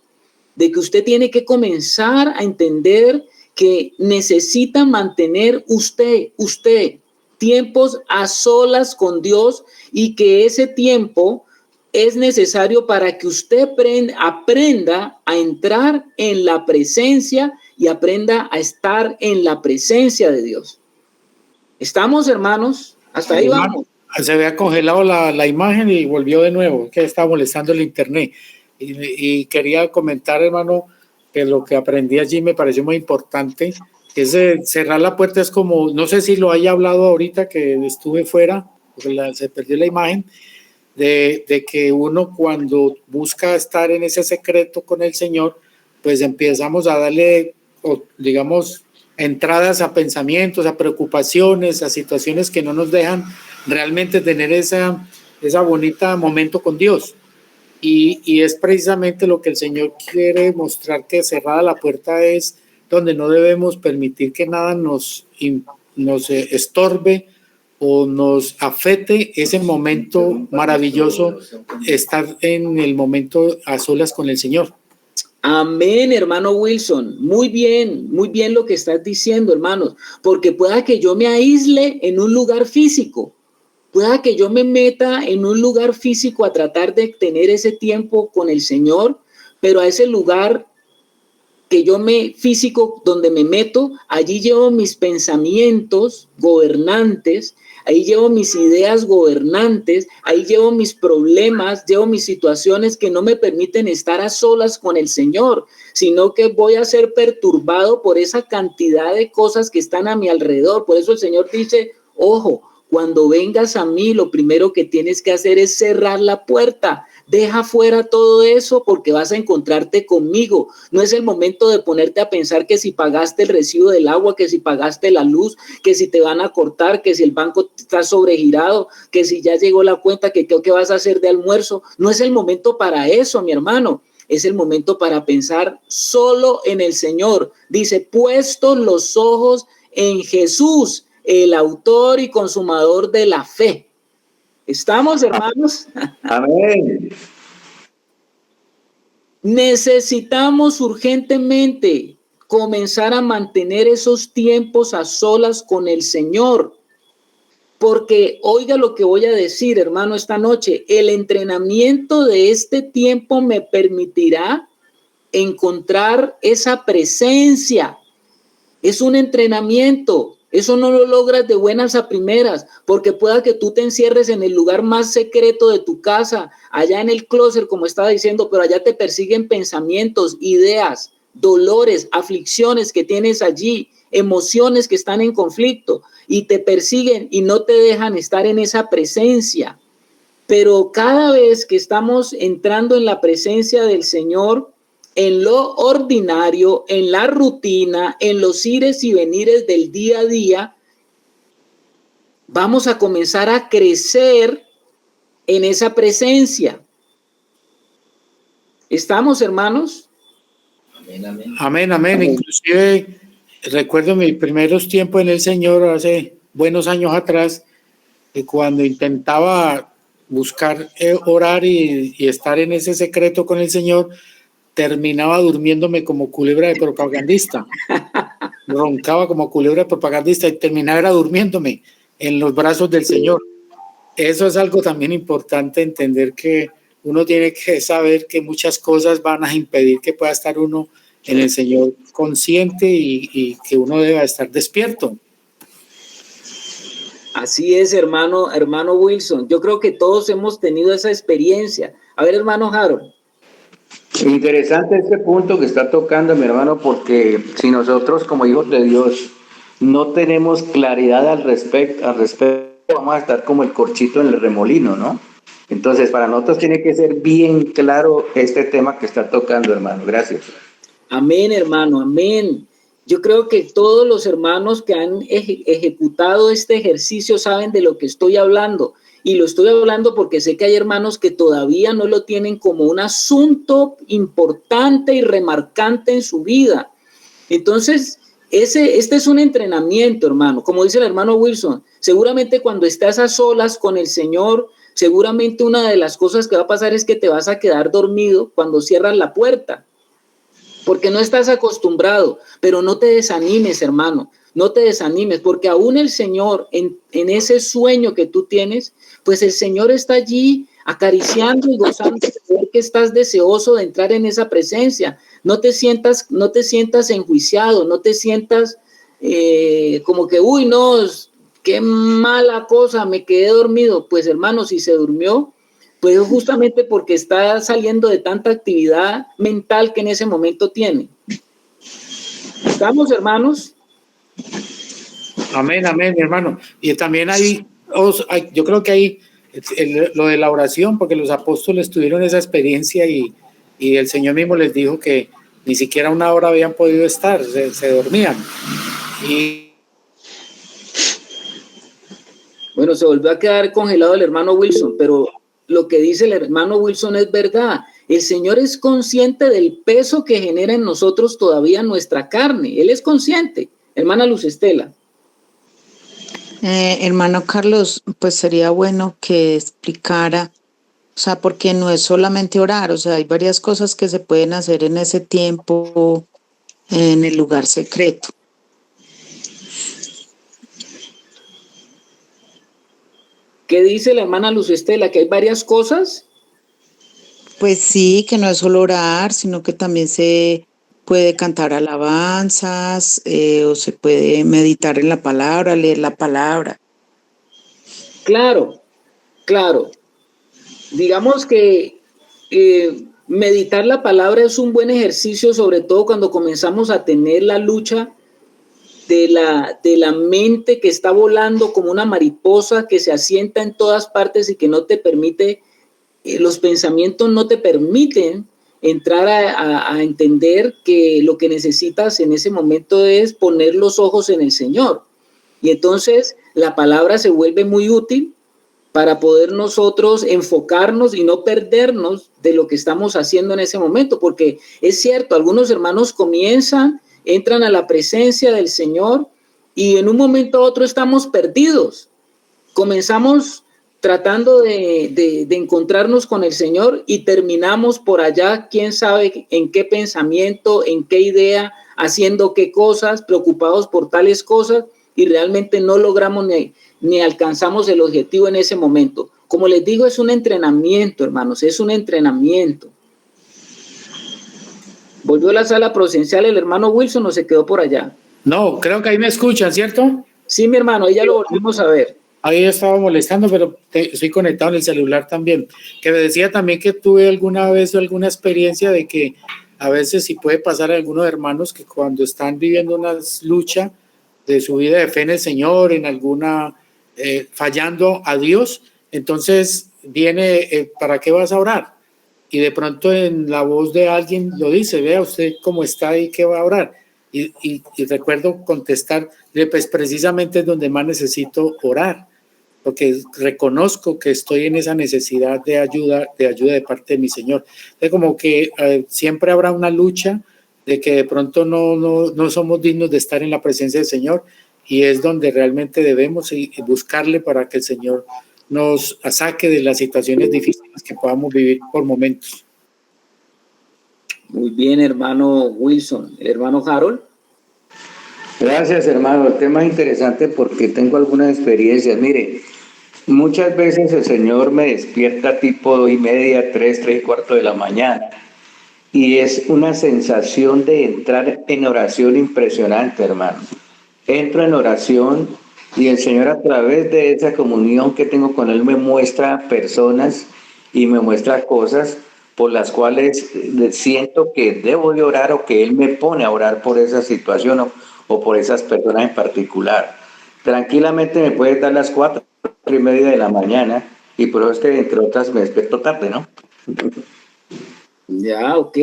de que usted tiene que comenzar a entender que necesita mantener usted tiempos a solas con Dios, y que ese tiempo es necesario para que usted aprenda a entrar en la presencia y aprenda a estar en la presencia de Dios. ¿Estamos, hermanos? Hasta ahí vamos. Se había congelado la imagen y volvió de nuevo, que estaba molestando el internet. Y quería comentar, hermano, que lo que aprendí allí me pareció muy importante. Cerrar la puerta es como, no sé si lo haya hablado ahorita que estuve fuera, porque se perdió la imagen, de que uno cuando busca estar en ese secreto con el Señor, pues empezamos a darle, digamos, entradas a pensamientos, a preocupaciones, a situaciones que no nos dejan realmente tener esa bonita momento con Dios. Y es precisamente lo que el Señor quiere mostrar, que cerrada la puerta es donde no debemos permitir que nada nos estorbe o nos afecte ese momento maravilloso, estar en el momento a solas con el Señor. Amén, hermano Wilson. Muy bien lo que estás diciendo, hermanos, porque pueda que yo me aísle en un lugar físico, pueda que yo me meta en un lugar físico a tratar de tener ese tiempo con el Señor, pero a ese lugar físico donde me meto, allí llevo mis pensamientos gobernantes, ahí llevo mis ideas gobernantes, ahí llevo mis problemas, llevo mis situaciones que no me permiten estar a solas con el Señor, sino que voy a ser perturbado por esa cantidad de cosas que están a mi alrededor. Por eso el Señor dice, ojo, cuando vengas a mí, lo primero que tienes que hacer es cerrar la puerta. Deja fuera todo eso porque vas a encontrarte conmigo. No es el momento de ponerte a pensar que si pagaste el recibo del agua, que si pagaste la luz, que si te van a cortar, que si el banco está sobregirado, que si ya llegó la cuenta, que qué vas a hacer de almuerzo. No es el momento para eso, mi hermano. Es el momento para pensar solo en el Señor. Dice, puestos los ojos en Jesús, el autor y consumador de la fe. ¿Estamos, hermanos? Amén. Necesitamos urgentemente comenzar a mantener esos tiempos a solas con el Señor. Porque, oiga lo que voy a decir, hermano, esta noche, el entrenamiento de este tiempo me permitirá encontrar esa presencia. Es un entrenamiento. Eso no lo logras de buenas a primeras, porque pueda que tú te encierres en el lugar más secreto de tu casa, allá en el closet, como estaba diciendo, pero allá te persiguen pensamientos, ideas, dolores, aflicciones que tienes allí, emociones que están en conflicto y te persiguen y no te dejan estar en esa presencia. Pero cada vez que estamos entrando en la presencia del Señor, en lo ordinario, en la rutina, en los ires y venires del día a día, vamos a comenzar a crecer en esa presencia. ¿Estamos, hermanos? Amén, amén. Amén, amén. Inclusive recuerdo mis primeros tiempos en el Señor hace buenos años atrás, que cuando intentaba buscar orar y estar en ese secreto con el Señor, terminaba durmiéndome como culebra de propagandista. Roncaba como culebra de propagandista y terminaba durmiéndome en los brazos del Señor. Eso es algo también importante, entender que uno tiene que saber que muchas cosas van a impedir que pueda estar uno en el Señor consciente y que uno deba estar despierto. Así es, hermano Wilson. Yo creo que todos hemos tenido esa experiencia. A ver, hermano Harold. Interesante este punto que está tocando mi hermano, porque si nosotros como hijos de Dios no tenemos claridad al respecto vamos a estar como el corchito en el remolino, ¿no? Entonces, para nosotros tiene que ser bien claro este tema que está tocando, hermano. Gracias. Amén, hermano, amén. Yo creo que todos los hermanos que han ejecutado este ejercicio saben de lo que estoy hablando. Y lo estoy hablando porque sé que hay hermanos que todavía no lo tienen como un asunto importante y remarcante en su vida. Entonces, este es un entrenamiento, hermano. Como dice el hermano Wilson, seguramente cuando estás a solas con el Señor, seguramente una de las cosas que va a pasar es que te vas a quedar dormido cuando cierras la puerta, porque no estás acostumbrado. Pero no te desanimes, hermano, no te desanimes, porque aún el Señor, en ese sueño que tú tienes, pues el Señor está allí acariciando y gozando de ver que estás deseoso de entrar en esa presencia. No te sientas enjuiciado, no te sientas como que, uy, no, qué mala cosa, me quedé dormido. Pues hermano, si se durmió, pues justamente porque está saliendo de tanta actividad mental que en ese momento tiene. ¿Estamos, hermanos? Amén, amén, mi hermano. Y también yo creo que hay lo de la oración, porque los apóstoles tuvieron esa experiencia y el Señor mismo les dijo que ni siquiera una hora habían podido estar, se dormían. Y bueno, se volvió a quedar congelado el hermano Wilson, pero lo que dice el hermano Wilson es verdad. El Señor es consciente del peso que genera en nosotros todavía nuestra carne. Él es consciente. Hermana Luz Estela. Hermano Carlos, pues sería bueno que explicara, o sea, porque no es solamente orar, o sea, hay varias cosas que se pueden hacer en ese tiempo en el lugar secreto. ¿Qué dice la hermana Luz Estela? ¿Que hay varias cosas? Pues sí, que no es solo orar, sino que también se puede cantar alabanzas, o se puede meditar en la palabra, leer la palabra. Claro, claro. Digamos que meditar la palabra es un buen ejercicio, sobre todo cuando comenzamos a tener la lucha de la mente que está volando como una mariposa que se asienta en todas partes y que no te permite, los pensamientos no te permiten entrar a entender que lo que necesitas en ese momento es poner los ojos en el Señor. Y entonces la palabra se vuelve muy útil para poder nosotros enfocarnos y no perdernos de lo que estamos haciendo en ese momento, porque es cierto, algunos hermanos entran a la presencia del Señor y en un momento a otro estamos perdidos. Comenzamos tratando de encontrarnos con el Señor y terminamos por allá, quién sabe en qué pensamiento, en qué idea, haciendo qué cosas, preocupados por tales cosas, y realmente no logramos ni alcanzamos el objetivo en ese momento. Como les digo, es un entrenamiento, hermanos, es un entrenamiento. ¿Volvió a la sala presencial el hermano Wilson o se quedó por allá? no, creo que ahí me escuchan, ¿cierto? Sí, mi hermano, ahí ya lo volvimos a ver. Ahí estaba molestando, pero estoy conectado en el celular también. Que me decía también que tuve alguna vez alguna experiencia de que a veces sí puede pasar a algunos hermanos que cuando están viviendo una lucha de su vida de fe en el Señor, en alguna fallando a Dios, entonces viene, ¿para qué vas a orar? Y de pronto en la voz de alguien lo dice, vea usted cómo está y qué va a orar. Y recuerdo contestar, pues precisamente es donde más necesito orar, porque reconozco que estoy en esa necesidad de ayuda de parte de mi Señor. Entonces como que siempre habrá una lucha de que de pronto no somos dignos de estar en la presencia del Señor, y es donde realmente debemos buscarle para que el Señor nos saque de las situaciones difíciles que podamos vivir por momentos. Muy bien, hermano Wilson. ¿El hermano Harold? Gracias, hermano. El tema es interesante porque tengo algunas experiencias. Mire, muchas veces el Señor me despierta tipo 2:30, 3:45 de la mañana. Y es una sensación de entrar en oración impresionante, hermano. Entro en oración y el Señor, a través de esa comunión que tengo con Él, me muestra personas y me muestra cosas por las cuales siento que debo de orar, o que Él me pone a orar por esa situación o por esas personas en particular. Tranquilamente me puede dar las 4 4:30 de la mañana, y por eso es que, entre otras, me despierto tarde, ¿no? Ya, ok.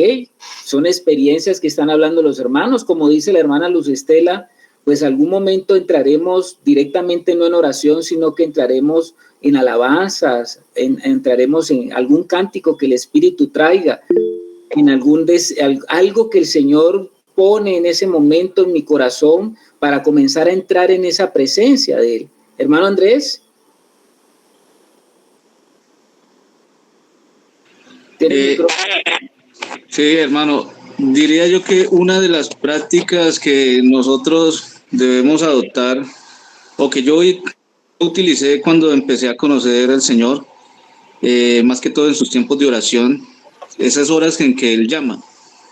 Son experiencias que están hablando los hermanos. Como dice la hermana Luz Estela, pues algún momento entraremos directamente no en oración, sino que entraremos en alabanzas, entraremos en algún cántico que el Espíritu traiga, en algo que el Señor pone en ese momento en mi corazón para comenzar a entrar en esa presencia de Él. Hermano Andrés. Sí, hermano, diría yo que una de las prácticas que nosotros debemos adoptar, o que yo utilicé cuando empecé a conocer al Señor, más que todo en sus tiempos de oración, esas horas en que Él llama,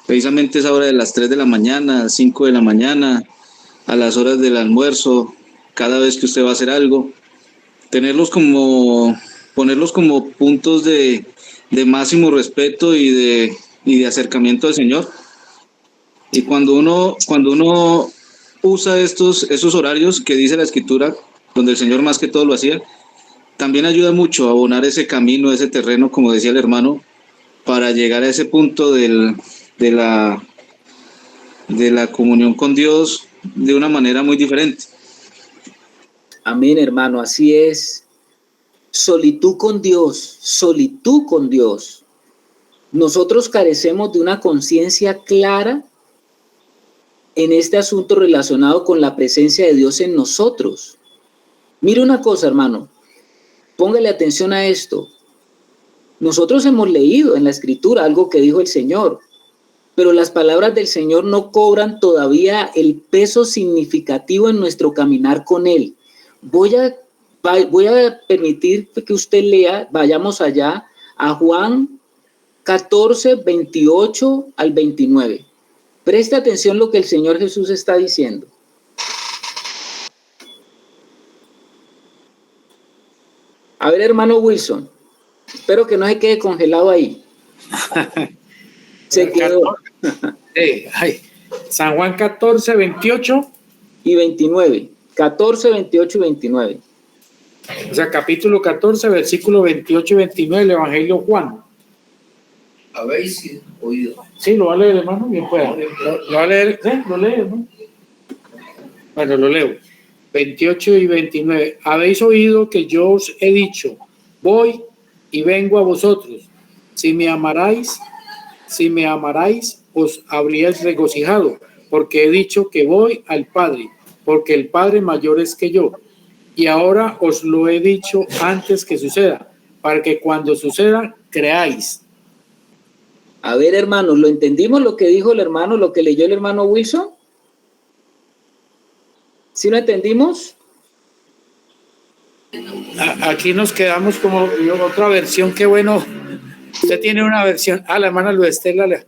precisamente esa hora de las 3 de la mañana, 5 de la mañana, a las horas del almuerzo, cada vez que usted va a hacer algo, ponerlos como puntos de máximo respeto y de acercamiento al Señor. Y cuando uno usa esos horarios que dice la Escritura, donde el Señor más que todo lo hacía, también ayuda mucho a abonar ese camino, ese terreno, como decía el hermano, para llegar a ese punto de la comunión con Dios de una manera muy diferente. Amén, hermano, así es. Solitud con Dios, solitud con Dios. Nosotros carecemos de una conciencia clara en este asunto relacionado con la presencia de Dios en nosotros. Mire una cosa, hermano, póngale atención a esto. Nosotros hemos leído en la Escritura algo que dijo el Señor, pero las palabras del Señor no cobran todavía el peso significativo en nuestro caminar con Él. Voy a permitir que usted lea, vayamos allá a Juan 14, 28 al 29. Preste atención lo que el Señor Jesús está diciendo. A ver, hermano Wilson, espero que no se quede congelado ahí. Se quedó. San Juan 14, 28 y 29. 14, 28 y 29. O sea, capítulo 14, versículo 28 y 29 del Evangelio Juan. ¿Habéis oído? Sí, lo va a leer, hermano, bien pueda. Lo va a leer, ¿sí? Lo lee, hermano. Bueno, lo leo. 28 y 29. Habéis oído que yo os he dicho, voy y vengo a vosotros. Si me amarais, os habríais regocijado, porque he dicho que voy al Padre, porque el Padre mayor es que yo. Y ahora os lo he dicho antes que suceda, para que cuando suceda, creáis. A ver, hermanos, ¿lo entendimos lo que dijo el hermano, lo que leyó el hermano Wilson? ¿Sí lo entendimos? Aquí nos quedamos como otra versión, qué bueno. Usted tiene una versión. La hermana Luz Estela.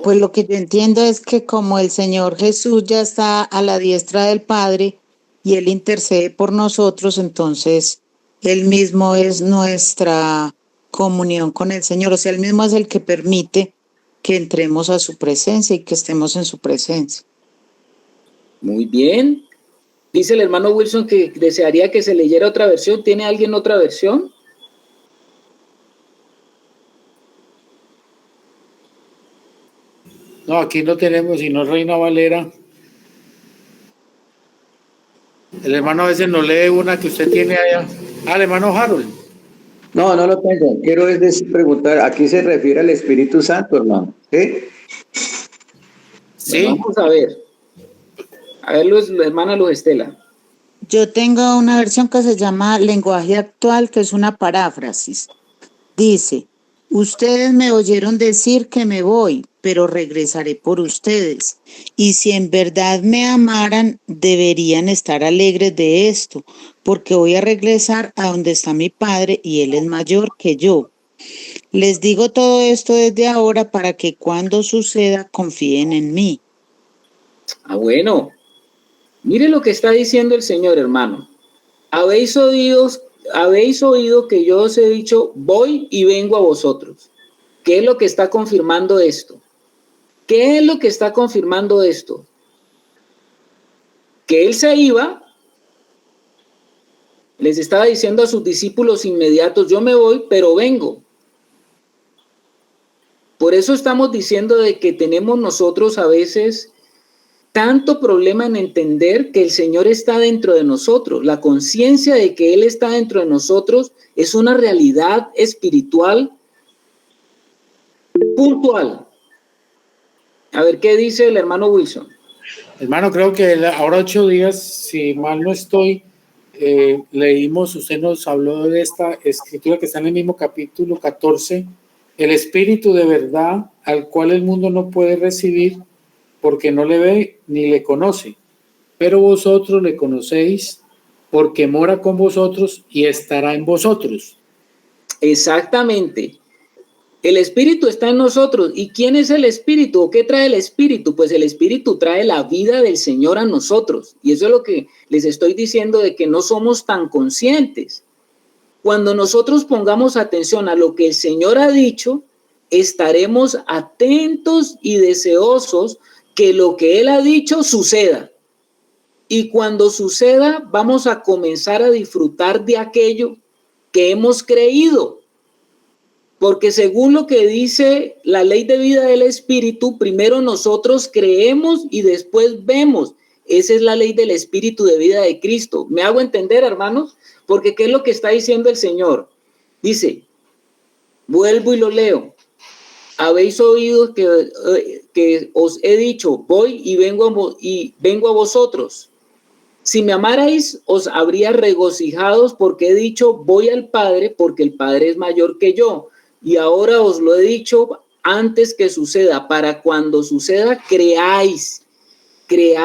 Pues lo que yo entiendo es que como el Señor Jesús ya está a la diestra del Padre y Él intercede por nosotros, entonces Él mismo es nuestra comunión con el Señor. O sea, Él mismo es el que permite que entremos a su presencia y que estemos en su presencia. Muy bien. Dice el hermano Wilson que desearía que se leyera otra versión. ¿Tiene alguien otra versión? No, aquí no tenemos, sino Reina Valera. El hermano a veces nos lee una que usted tiene allá. El hermano Harold. No, no lo tengo. Quiero preguntar, aquí se refiere al Espíritu Santo, hermano. ¿Sí? Sí. Vamos a ver. A ver, la hermana Luz Estela. Yo tengo una versión que se llama Lenguaje Actual, que es una paráfrasis. Dice, ustedes me oyeron decir que me voy, pero regresaré por ustedes. Y si en verdad me amaran, deberían estar alegres de esto, porque voy a regresar a donde está mi Padre y Él es mayor que yo. Les digo todo esto desde ahora para que cuando suceda confíen en mí. Bueno. Mire lo que está diciendo el Señor, hermano. Habéis oído que yo os he dicho, voy y vengo a vosotros. ¿Qué es lo que está confirmando esto? ¿Qué es lo que está confirmando esto? Que Él se iba, Les estaba diciendo a sus discípulos inmediatos, yo me voy, pero vengo. Por eso estamos diciendo de que tenemos nosotros a veces tanto problema en entender que el Señor está dentro de nosotros. La conciencia de que Él está dentro de nosotros es una realidad espiritual puntual. A ver, ¿qué dice el hermano Wilson? Hermano, creo que ahora 8 días, si mal no estoy, leímos, usted nos habló de esta escritura que está en el mismo capítulo 14, el Espíritu de verdad al cual el mundo no puede recibir porque no le ve ni le conoce, pero vosotros le conocéis porque mora con vosotros y estará en vosotros. Exactamente. El Espíritu está en nosotros. ¿Y quién es el Espíritu? ¿O qué trae el Espíritu? Pues el Espíritu trae la vida del Señor a nosotros. Y eso es lo que les estoy diciendo, de que no somos tan conscientes. Cuando nosotros pongamos atención a lo que el Señor ha dicho, estaremos atentos y deseosos que lo que Él ha dicho suceda. Y cuando suceda, vamos a comenzar a disfrutar de aquello que hemos creído. Porque según lo que dice la ley de vida del Espíritu, primero nosotros creemos y después vemos. Esa es la ley del Espíritu de vida de Cristo. ¿Me hago entender, hermanos? Porque ¿qué es lo que está diciendo el Señor? Dice, vuelvo y lo leo. Habéis oído que os he dicho, voy y vengo a vosotros. Si me amarais, os habría regocijados porque he dicho, voy al Padre, porque el Padre es mayor que yo. Y ahora os lo he dicho antes que suceda, para cuando suceda, creáis. ¿Qué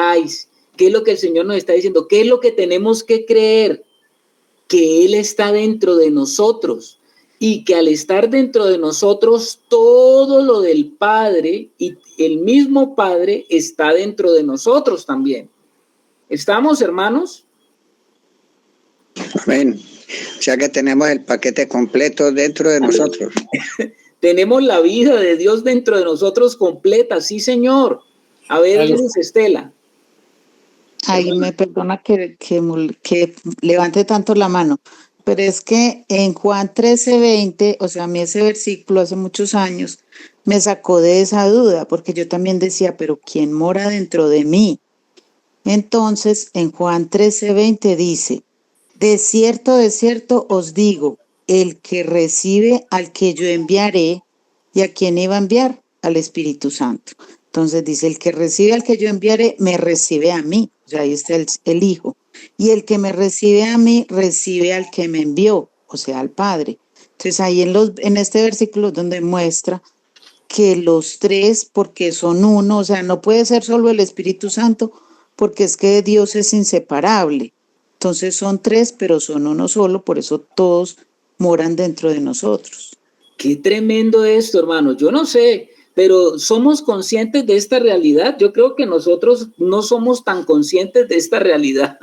es lo que el Señor nos está diciendo? ¿Qué es lo que tenemos que creer? Que Él está dentro de nosotros. Y que al estar dentro de nosotros, todo lo del Padre y el mismo Padre está dentro de nosotros también. ¿Estamos, hermanos? Amén. O sea que tenemos el paquete completo dentro de nosotros. Tenemos la vida de Dios dentro de nosotros completa, sí, Señor. A ver, Luz Estela. Ay, me perdona que levante tanto la mano, pero es que en Juan 13:20, o sea, a mí ese versículo hace muchos años me sacó de esa duda, porque yo también decía, pero ¿quién mora dentro de mí? Entonces, en Juan 13:20 dice, de cierto os digo, el que recibe al que yo enviaré, ¿y a quién iba a enviar? Al Espíritu Santo. Entonces dice, el que recibe al que yo enviaré, me recibe a mí. O sea, ahí está el Hijo. Y el que me recibe a mí, recibe al que me envió, o sea, al Padre. Entonces ahí en este versículo donde muestra que los tres, porque son uno, o sea, no puede ser solo el Espíritu Santo, porque es que Dios es inseparable. Entonces son tres, pero son uno solo, por eso todos moran dentro de nosotros. Qué tremendo esto, hermano. Yo no sé, pero ¿somos conscientes de esta realidad? Yo creo que nosotros no somos tan conscientes de esta realidad.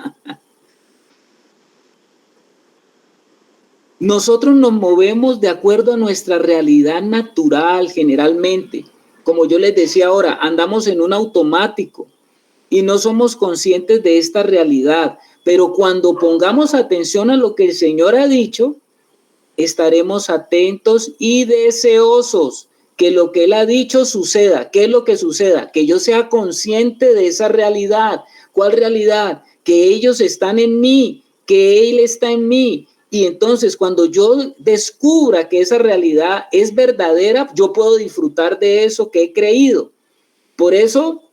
Nosotros nos movemos de acuerdo a nuestra realidad natural generalmente. Como yo les decía ahora, andamos en un automático y no somos conscientes de esta realidad. Pero cuando pongamos atención a lo que el Señor ha dicho, estaremos atentos y deseosos que lo que Él ha dicho suceda. ¿Qué es lo que suceda? Que yo sea consciente de esa realidad. ¿Cuál realidad? Que ellos están en mí, que Él está en mí. Y entonces cuando yo descubra que esa realidad es verdadera, yo puedo disfrutar de eso que he creído. Por eso,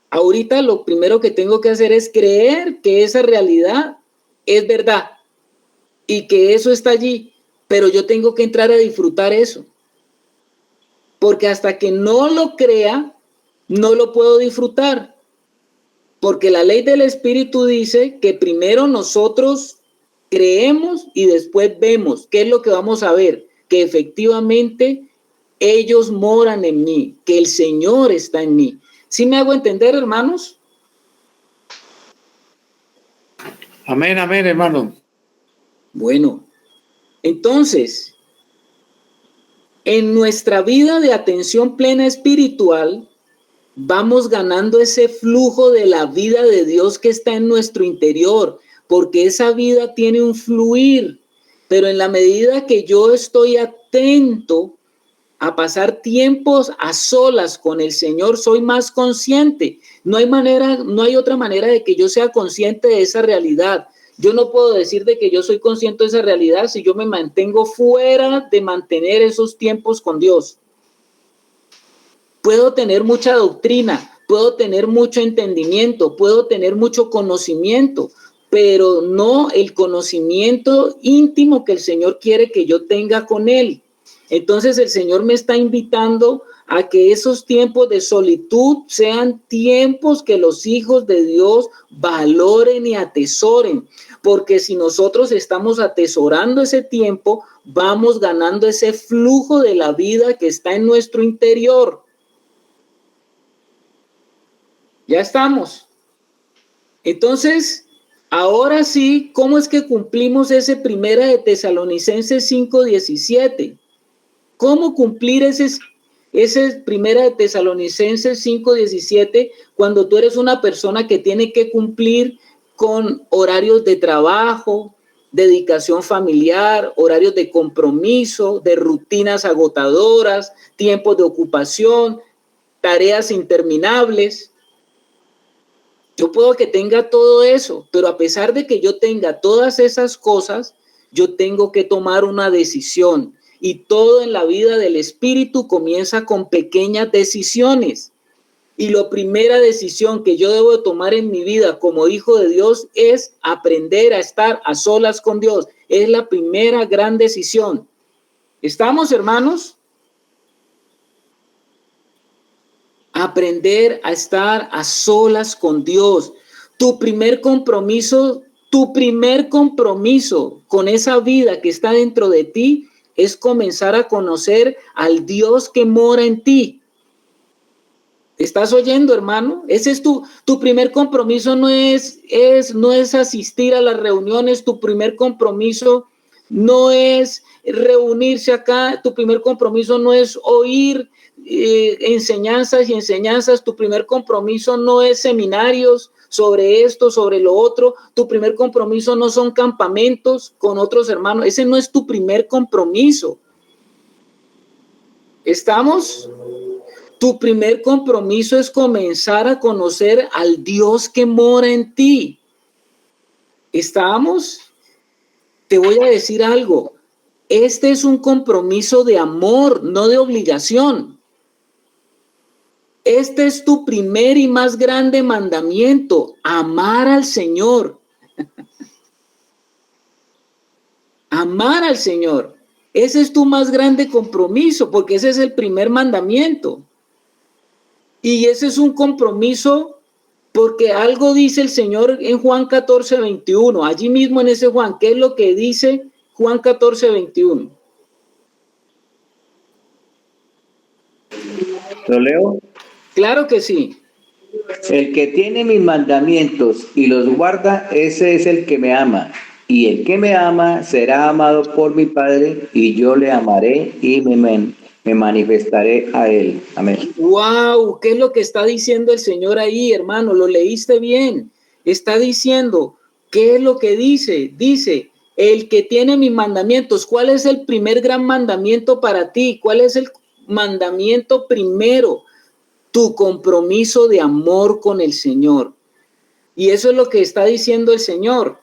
ahorita lo primero que tengo que hacer es creer que esa realidad es verdad y que eso está allí, pero yo tengo que entrar a disfrutar eso. Porque hasta que no lo crea, no lo puedo disfrutar. Porque la ley del Espíritu dice que primero nosotros creemos y después vemos. ¿Qué es lo que vamos a ver? Que efectivamente ellos moran en mí, que el Señor está en mí. ¿Sí me hago entender, hermanos? Amén, amén, hermano. Bueno, entonces, en nuestra vida de atención plena espiritual, vamos ganando ese flujo de la vida de Dios que está en nuestro interior. porque esa vida tiene un fluir, pero en la medida que yo estoy atento a pasar tiempos a solas con el Señor, soy más consciente. No hay otra manera de que yo sea consciente de esa realidad. Yo no puedo decir de que yo soy consciente de esa realidad si yo me mantengo fuera de mantener esos tiempos con Dios. Puedo tener mucha doctrina, puedo tener mucho entendimiento, puedo tener mucho conocimiento, pero no el conocimiento íntimo que el Señor quiere que yo tenga con Él. Entonces el Señor me está invitando a que esos tiempos de solitud sean tiempos que los hijos de Dios valoren y atesoren, porque si nosotros estamos atesorando ese tiempo, vamos ganando ese flujo de la vida que está en nuestro interior. Ya estamos. Entonces, ahora sí, ¿cómo es que cumplimos ese primera de Tesalonicenses 5:17? ¿Cómo cumplir ese primera de Tesalonicenses 5:17 cuando tú eres una persona que tiene que cumplir con horarios de trabajo, dedicación familiar, horarios de compromiso, de rutinas agotadoras, tiempos de ocupación, tareas interminables? Yo puedo que tenga todo eso, pero a pesar de que yo tenga todas esas cosas, yo tengo que tomar una decisión. Y todo en la vida del espíritu comienza con pequeñas decisiones. Y la primera decisión que yo debo tomar en mi vida como hijo de Dios es aprender a estar a solas con Dios. Es la primera gran decisión. ¿Estamos, hermanos? Aprender a estar a solas con Dios. Tu primer compromiso con esa vida que está dentro de ti es comenzar a conocer al Dios que mora en ti. ¿Estás oyendo, hermano? Ese es tu primer compromiso. No es asistir a las reuniones. Tu primer compromiso no es reunirse acá. Tu primer compromiso no es oír enseñanzas y enseñanzas. Tu primer compromiso no es seminarios sobre esto, sobre lo otro. Tu primer compromiso no son campamentos con otros hermanos. Ese no es tu primer compromiso. ¿Estamos? Tu primer compromiso es comenzar a conocer al Dios que mora en ti. ¿Estamos? Te voy a decir algo. Este es un compromiso de amor, no de obligación. Este es tu primer y más grande mandamiento, amar al Señor. Amar al Señor. Ese es tu más grande compromiso, porque ese es el primer mandamiento. Y ese es un compromiso porque algo dice el Señor en Juan 14:21. Allí mismo en ese Juan, ¿qué es lo que dice Juan 14:21? ¿Lo leo? Claro que sí. El que tiene mis mandamientos y los guarda, ese es el que me ama. Y el que me ama será amado por mi Padre, y yo le amaré y me manifestaré a él. Amén. ¡Wow! ¿Qué es lo que está diciendo el Señor ahí, hermano? Lo leíste bien. Está diciendo, ¿qué es lo que dice? Dice, el que tiene mis mandamientos. ¿Cuál es el primer gran mandamiento para ti? ¿Cuál es el mandamiento primero? Tu compromiso de amor con el Señor. Y eso es lo que está diciendo el Señor.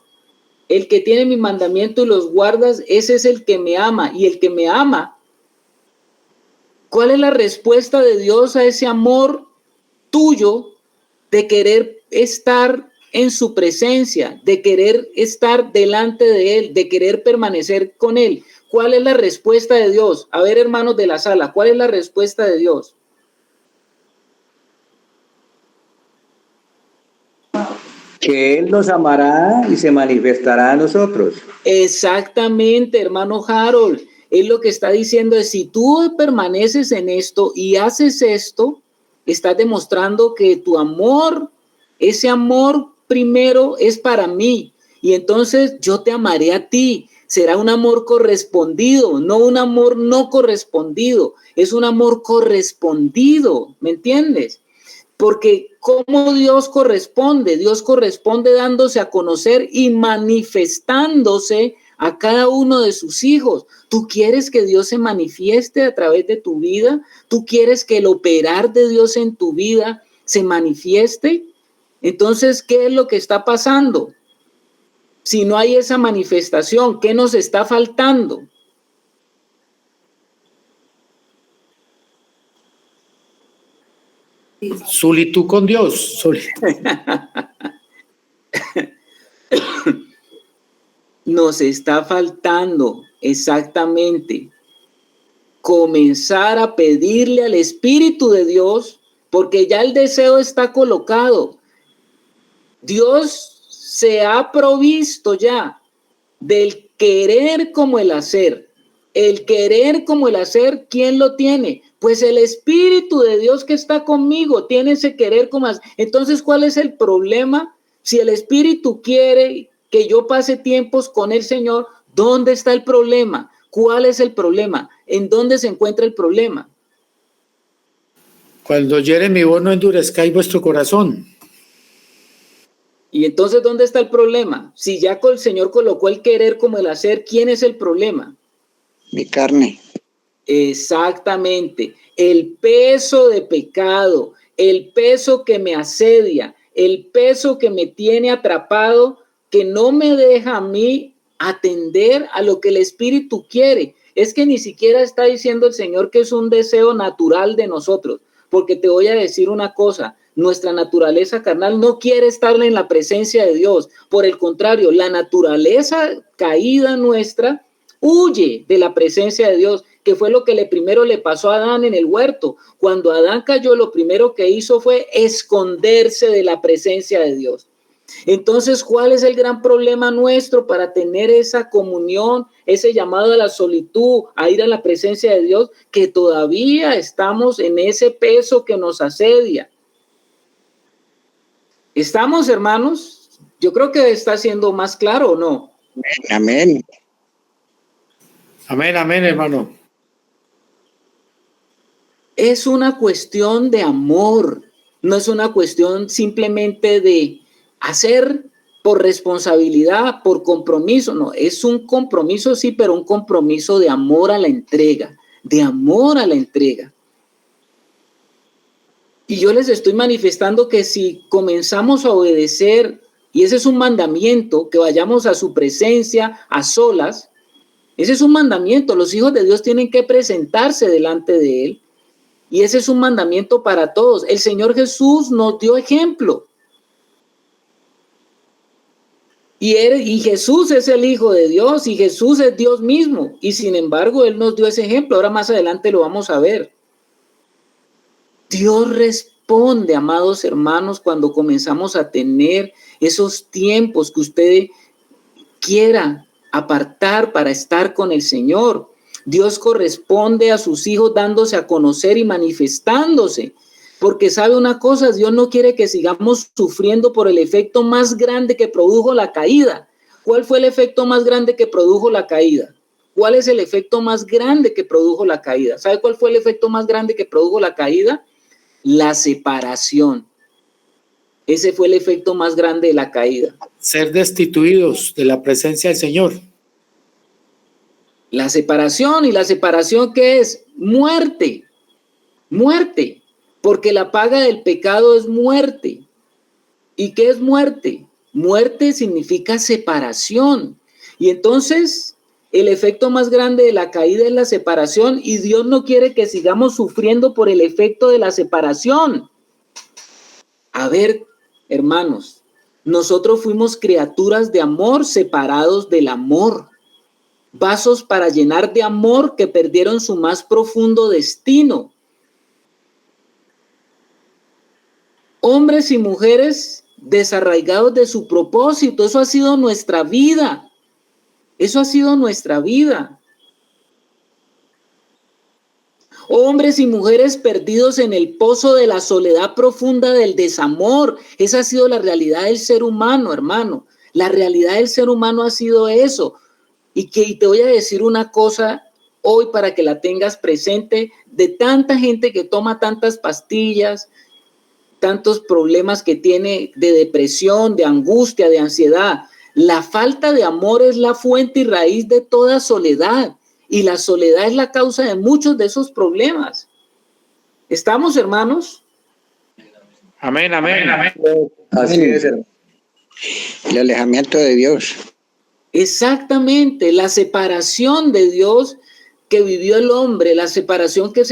El que tiene mi mandamiento y los guardas, ese es el que me ama. Y el que me ama, ¿cuál es la respuesta de Dios a ese amor tuyo de querer estar en su presencia, de querer estar delante de Él, de querer permanecer con Él? ¿Cuál es la respuesta de Dios? A ver, hermanos de la sala, ¿cuál es la respuesta de Dios? Que Él nos amará y se manifestará a nosotros. Exactamente, hermano Harold. Él lo que está diciendo es, si tú permaneces en esto y haces esto, estás demostrando que tu amor, ese amor primero es para mí. Y entonces yo te amaré a ti. Será un amor correspondido, no un amor no correspondido. Es un amor correspondido, ¿me entiendes? Porque ¿cómo Dios corresponde? Dios corresponde dándose a conocer y manifestándose a cada uno de sus hijos. ¿Tú quieres que Dios se manifieste a través de tu vida? ¿Tú quieres que el operar de Dios en tu vida se manifieste? Entonces, ¿qué es lo que está pasando? Si no hay esa manifestación, ¿qué nos está faltando? Solitud con Dios. Nos está faltando exactamente comenzar a pedirle al Espíritu de Dios, porque ya el deseo está colocado. Dios se ha provisto ya del querer como el hacer. El querer como el hacer, ¿quién lo tiene? Pues el Espíritu de Dios que está conmigo tiene ese querer como hacer. Entonces, ¿cuál es el problema? Si el Espíritu quiere que yo pase tiempos con el Señor, ¿dónde está el problema? ¿Cuál es el problema? ¿En dónde se encuentra el problema? Cuando Jeremy, vos no endurezcáis vuestro corazón. Y entonces, ¿dónde está el problema? Si ya el Señor colocó el querer como el hacer, ¿quién es el problema? Mi carne. Exactamente. El peso de pecado, el peso que me asedia, el peso que me tiene atrapado, que no me deja a mí atender a lo que el Espíritu quiere. Es que ni siquiera está diciendo el Señor que es un deseo natural de nosotros, porque te voy a decir una cosa, nuestra naturaleza carnal no quiere estar en la presencia de Dios. Por el contrario, la naturaleza caída nuestra huye de la presencia de Dios, que fue lo que primero le pasó a Adán en el huerto. Cuando Adán cayó, lo primero que hizo fue esconderse de la presencia de Dios. Entonces, ¿cuál es el gran problema nuestro para tener esa comunión, ese llamado a la solitud, a ir a la presencia de Dios? Que todavía estamos en ese peso que nos asedia. ¿Estamos, hermanos? Yo creo que está siendo más claro, ¿o no? Amén. Amén, amén, hermano. Es una cuestión de amor, no es una cuestión simplemente de hacer por responsabilidad, por compromiso, no, es un compromiso, sí, pero un compromiso de amor a la entrega, de amor a la entrega. Y yo les estoy manifestando que si comenzamos a obedecer, y ese es un mandamiento, que vayamos a su presencia a solas, ese es un mandamiento, los hijos de Dios tienen que presentarse delante de Él, y ese es un mandamiento para todos. El Señor Jesús nos dio ejemplo. Y Jesús es el Hijo de Dios, y Jesús es Dios mismo, y sin embargo Él nos dio ese ejemplo. Ahora más adelante lo vamos a ver. Dios responde, amados hermanos, cuando comenzamos a tener esos tiempos que usted quiera apartar para estar con el Señor. Dios corresponde a sus hijos dándose a conocer y manifestándose. Porque sabe una cosa, Dios no quiere que sigamos sufriendo por el efecto más grande que produjo la caída. ¿Cuál fue el efecto más grande que produjo la caída? ¿Cuál es el efecto más grande que produjo la caída? ¿Sabe cuál fue el efecto más grande que produjo la caída? La separación. Ese fue el efecto más grande de la caída. Ser destituidos de la presencia del Señor. La separación, ¿y la separación qué es? Muerte. Muerte. Porque la paga del pecado es muerte. ¿Y qué es muerte? Muerte significa separación. Y entonces el efecto más grande de la caída es la separación, y Dios no quiere que sigamos sufriendo por el efecto de la separación. A ver, hermanos, nosotros fuimos criaturas de amor separados del amor. Vasos para llenar de amor que perdieron su más profundo destino. Hombres y mujeres desarraigados de su propósito. Eso ha sido nuestra vida. Eso ha sido nuestra vida. Hombres y mujeres perdidos en el pozo de la soledad profunda del desamor. Esa ha sido la realidad del ser humano, hermano. La realidad del ser humano ha sido eso. Y te voy a decir una cosa hoy para que la tengas presente, de tanta gente que toma tantas pastillas, tantos problemas que tiene de depresión, de angustia, de ansiedad. La falta de amor es la fuente y raíz de toda soledad, y la soledad es la causa de muchos de esos problemas. ¿Estamos, hermanos? Amén, amén. Así es, hermano. El alejamiento de Dios. Exactamente, la separación de Dios que vivió el hombre, la separación que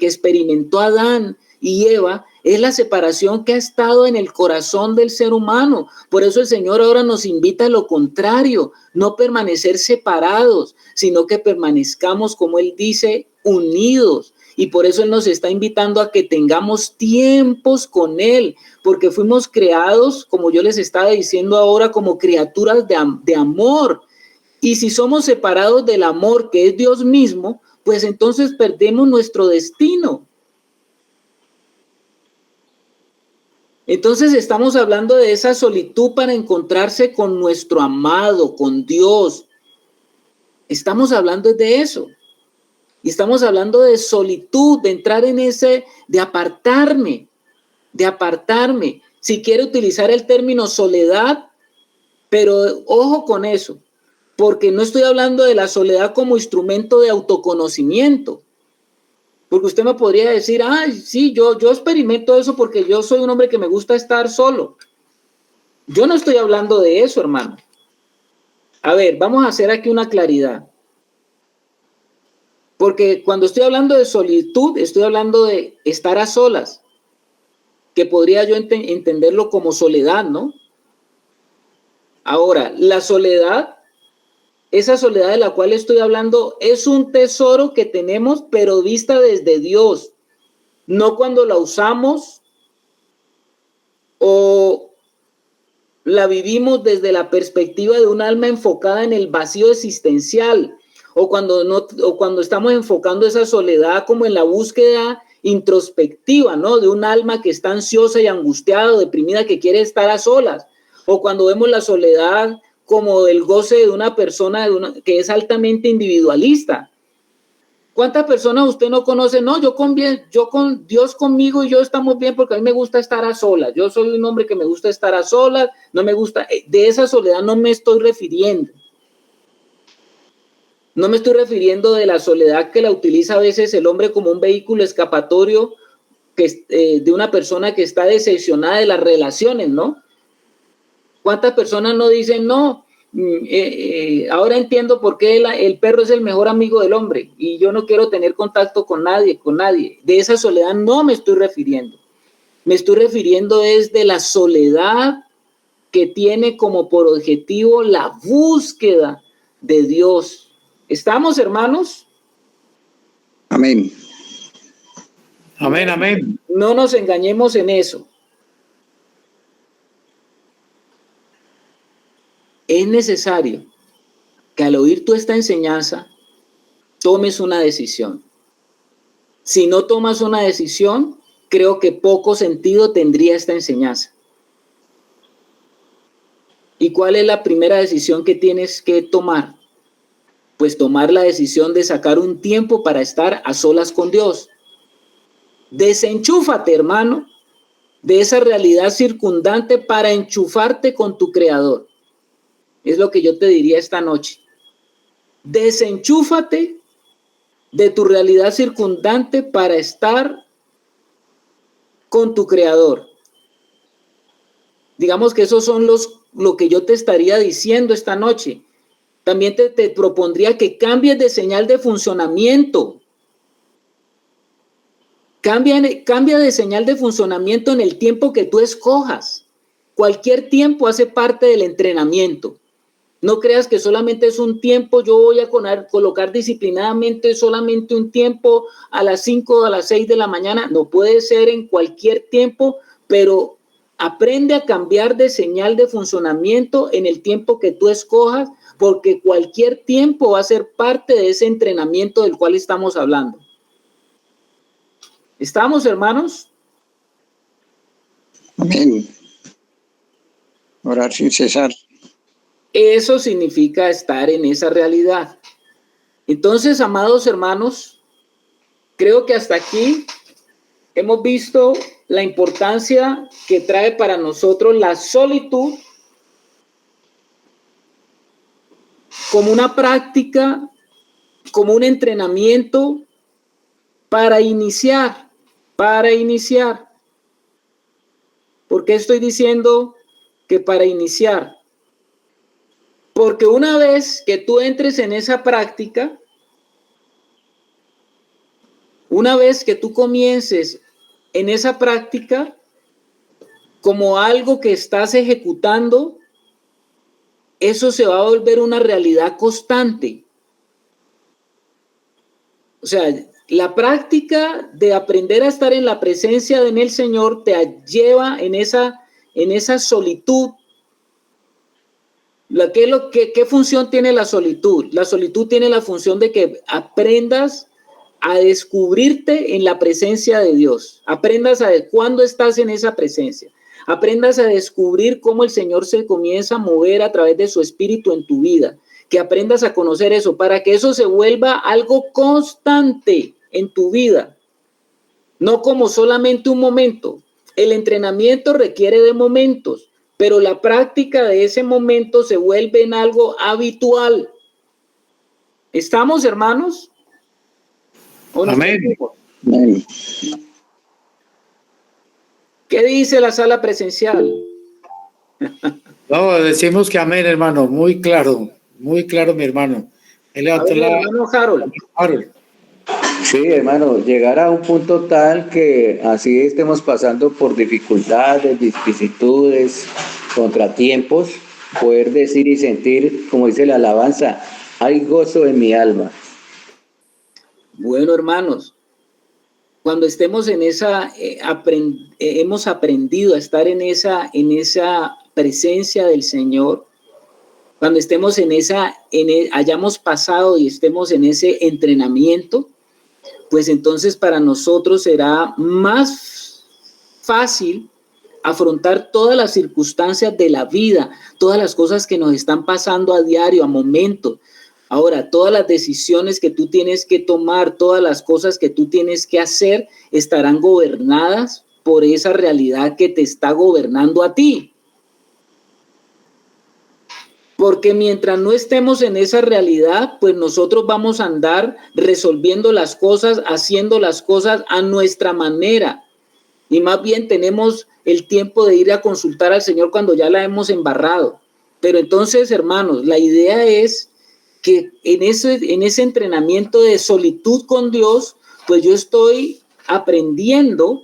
experimentó Adán y Eva, es la separación que ha estado en el corazón del ser humano. Por eso el Señor ahora nos invita a lo contrario, no permanecer separados, sino que permanezcamos, como Él dice, unidos. Y por eso Él nos está invitando a que tengamos tiempos con Él, porque fuimos creados, como yo les estaba diciendo ahora, como criaturas de amor. Y si somos separados del amor, que es Dios mismo, pues entonces perdemos nuestro destino. Entonces estamos hablando de esa solitud para encontrarse con nuestro amado, con Dios. Estamos hablando de eso. Y estamos hablando de solitud, de entrar en ese, de apartarme. Si quiere utilizar el término soledad, pero ojo con eso, porque no estoy hablando de la soledad como instrumento de autoconocimiento. Porque usted me podría decir, ay, sí, yo experimento eso porque yo soy un hombre que me gusta estar solo. Yo no estoy hablando de eso, hermano. A ver, vamos a hacer aquí una claridad. Porque cuando estoy hablando de solitud, estoy hablando de estar a solas, que podría yo entenderlo como soledad, ¿no? Ahora, la soledad, esa soledad de la cual estoy hablando, es un tesoro que tenemos, pero vista desde Dios, no cuando la usamos o la vivimos desde la perspectiva de un alma enfocada en el vacío existencial, o cuando estamos enfocando esa soledad como en la búsqueda introspectiva, ¿no? De un alma que está ansiosa y angustiada o deprimida, que quiere estar a solas, o cuando vemos la soledad como el goce de una persona que es altamente individualista. ¿Cuántas personas usted no conoce? No, yo con Dios conmigo y yo estamos bien porque a mí me gusta estar a solas. Yo soy un hombre que me gusta estar a solas, no me gusta, de esa soledad no me estoy refiriendo. No me estoy refiriendo de la soledad que la utiliza a veces el hombre como un vehículo escapatorio de una persona que está decepcionada de las relaciones, ¿no? ¿Cuántas personas no dicen, no, ahora entiendo por qué el perro es el mejor amigo del hombre y yo no quiero tener contacto con nadie? De esa soledad no me estoy refiriendo. Me estoy refiriendo es de la soledad que tiene como por objetivo la búsqueda de Dios. ¿Estamos, hermanos? Amén. Amén, amén. No nos engañemos en eso. Es necesario que al oír tú esta enseñanza, tomes una decisión. Si no tomas una decisión, creo que poco sentido tendría esta enseñanza. ¿Y cuál es la primera decisión que tienes que tomar? Pues tomar la decisión de sacar un tiempo para estar a solas con Dios. Desenchúfate, hermano, de esa realidad circundante para enchufarte con tu Creador. Es lo que yo te diría esta noche. Desenchúfate de tu realidad circundante para estar con tu Creador. Digamos que esos son lo que yo te estaría diciendo esta noche. También te propondría que cambies de señal de funcionamiento. Cambia de señal de funcionamiento en el tiempo que tú escojas. Cualquier tiempo hace parte del entrenamiento. No creas que solamente es un tiempo, yo voy a colocar disciplinadamente solamente un tiempo a las 5 o a las 6 de la mañana. No puede ser en cualquier tiempo, pero aprende a cambiar de señal de funcionamiento en el tiempo que tú escojas, porque cualquier tiempo va a ser parte de ese entrenamiento del cual estamos hablando. ¿Estamos, hermanos? Amén. Orar sin cesar. Eso significa estar en esa realidad. Entonces, amados hermanos, creo que hasta aquí hemos visto la importancia que trae para nosotros la solitud como una práctica, como un entrenamiento para iniciar. ¿Por qué estoy diciendo que para iniciar? Porque una vez que tú entres en esa práctica, una vez que tú comiences en esa práctica como algo que estás ejecutando, eso se va a volver una realidad constante. O sea, la práctica de aprender a estar en la presencia de el Señor te lleva en esa solitud. ¿Qué función tiene la solitud? La solitud tiene la función de que aprendas a descubrirte en la presencia de Dios. Aprendas a cuándo estás en esa presencia. Aprendas a descubrir cómo el Señor se comienza a mover a través de su espíritu en tu vida. Que aprendas a conocer eso para que eso se vuelva algo constante en tu vida. No como solamente un momento. El entrenamiento requiere de momentos, pero la práctica de ese momento se vuelve en algo habitual. ¿Estamos, hermanos? Amén. Amén. ¿Qué dice la sala presencial? No, decimos que amén, hermano. Muy claro, mi hermano. Hermano Harold. Sí, hermano, llegar a un punto tal que así estemos pasando por dificultades, vicisitudes, contratiempos, poder decir y sentir, como dice la alabanza, hay gozo en mi alma. Bueno, hermanos, cuando estemos en esa, hemos aprendido a estar en esa presencia del Señor, cuando estemos hayamos pasado y estemos en ese entrenamiento, pues entonces para nosotros será más fácil afrontar todas las circunstancias de la vida, todas las cosas que nos están pasando a diario, a momentos. Ahora, todas las decisiones que tú tienes que tomar, todas las cosas que tú tienes que hacer, estarán gobernadas por esa realidad que te está gobernando a ti. Porque mientras no estemos en esa realidad, pues nosotros vamos a andar resolviendo las cosas, haciendo las cosas a nuestra manera. Y más bien tenemos el tiempo de ir a consultar al Señor cuando ya la hemos embarrado. Pero entonces, hermanos, la idea es que en ese entrenamiento de solitud con Dios, pues yo estoy aprendiendo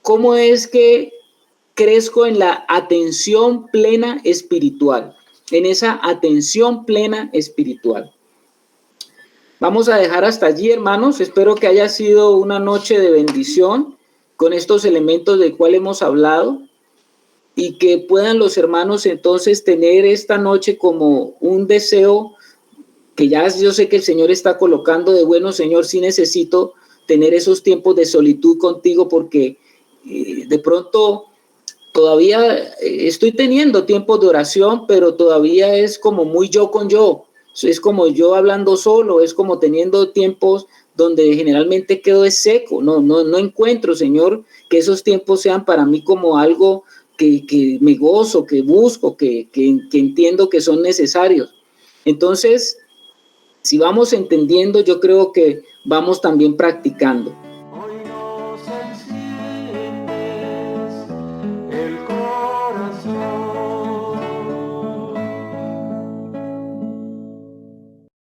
cómo es que crezco en la atención plena espiritual, en esa atención plena espiritual. Vamos a dejar hasta allí, hermanos. Espero que haya sido una noche de bendición con estos elementos del cual hemos hablado y que puedan los hermanos entonces tener esta noche como un deseo que ya yo sé que el Señor está colocando de bueno, Señor, sí necesito tener esos tiempos de solitud contigo porque de pronto todavía estoy teniendo tiempos de oración, pero todavía es como muy yo con yo. Es como yo hablando solo, es como teniendo tiempos donde generalmente quedo seco. No encuentro, Señor, que esos tiempos sean para mí como algo que me gozo, que busco, que entiendo que son necesarios. Entonces, si vamos entendiendo, yo creo que vamos también practicando.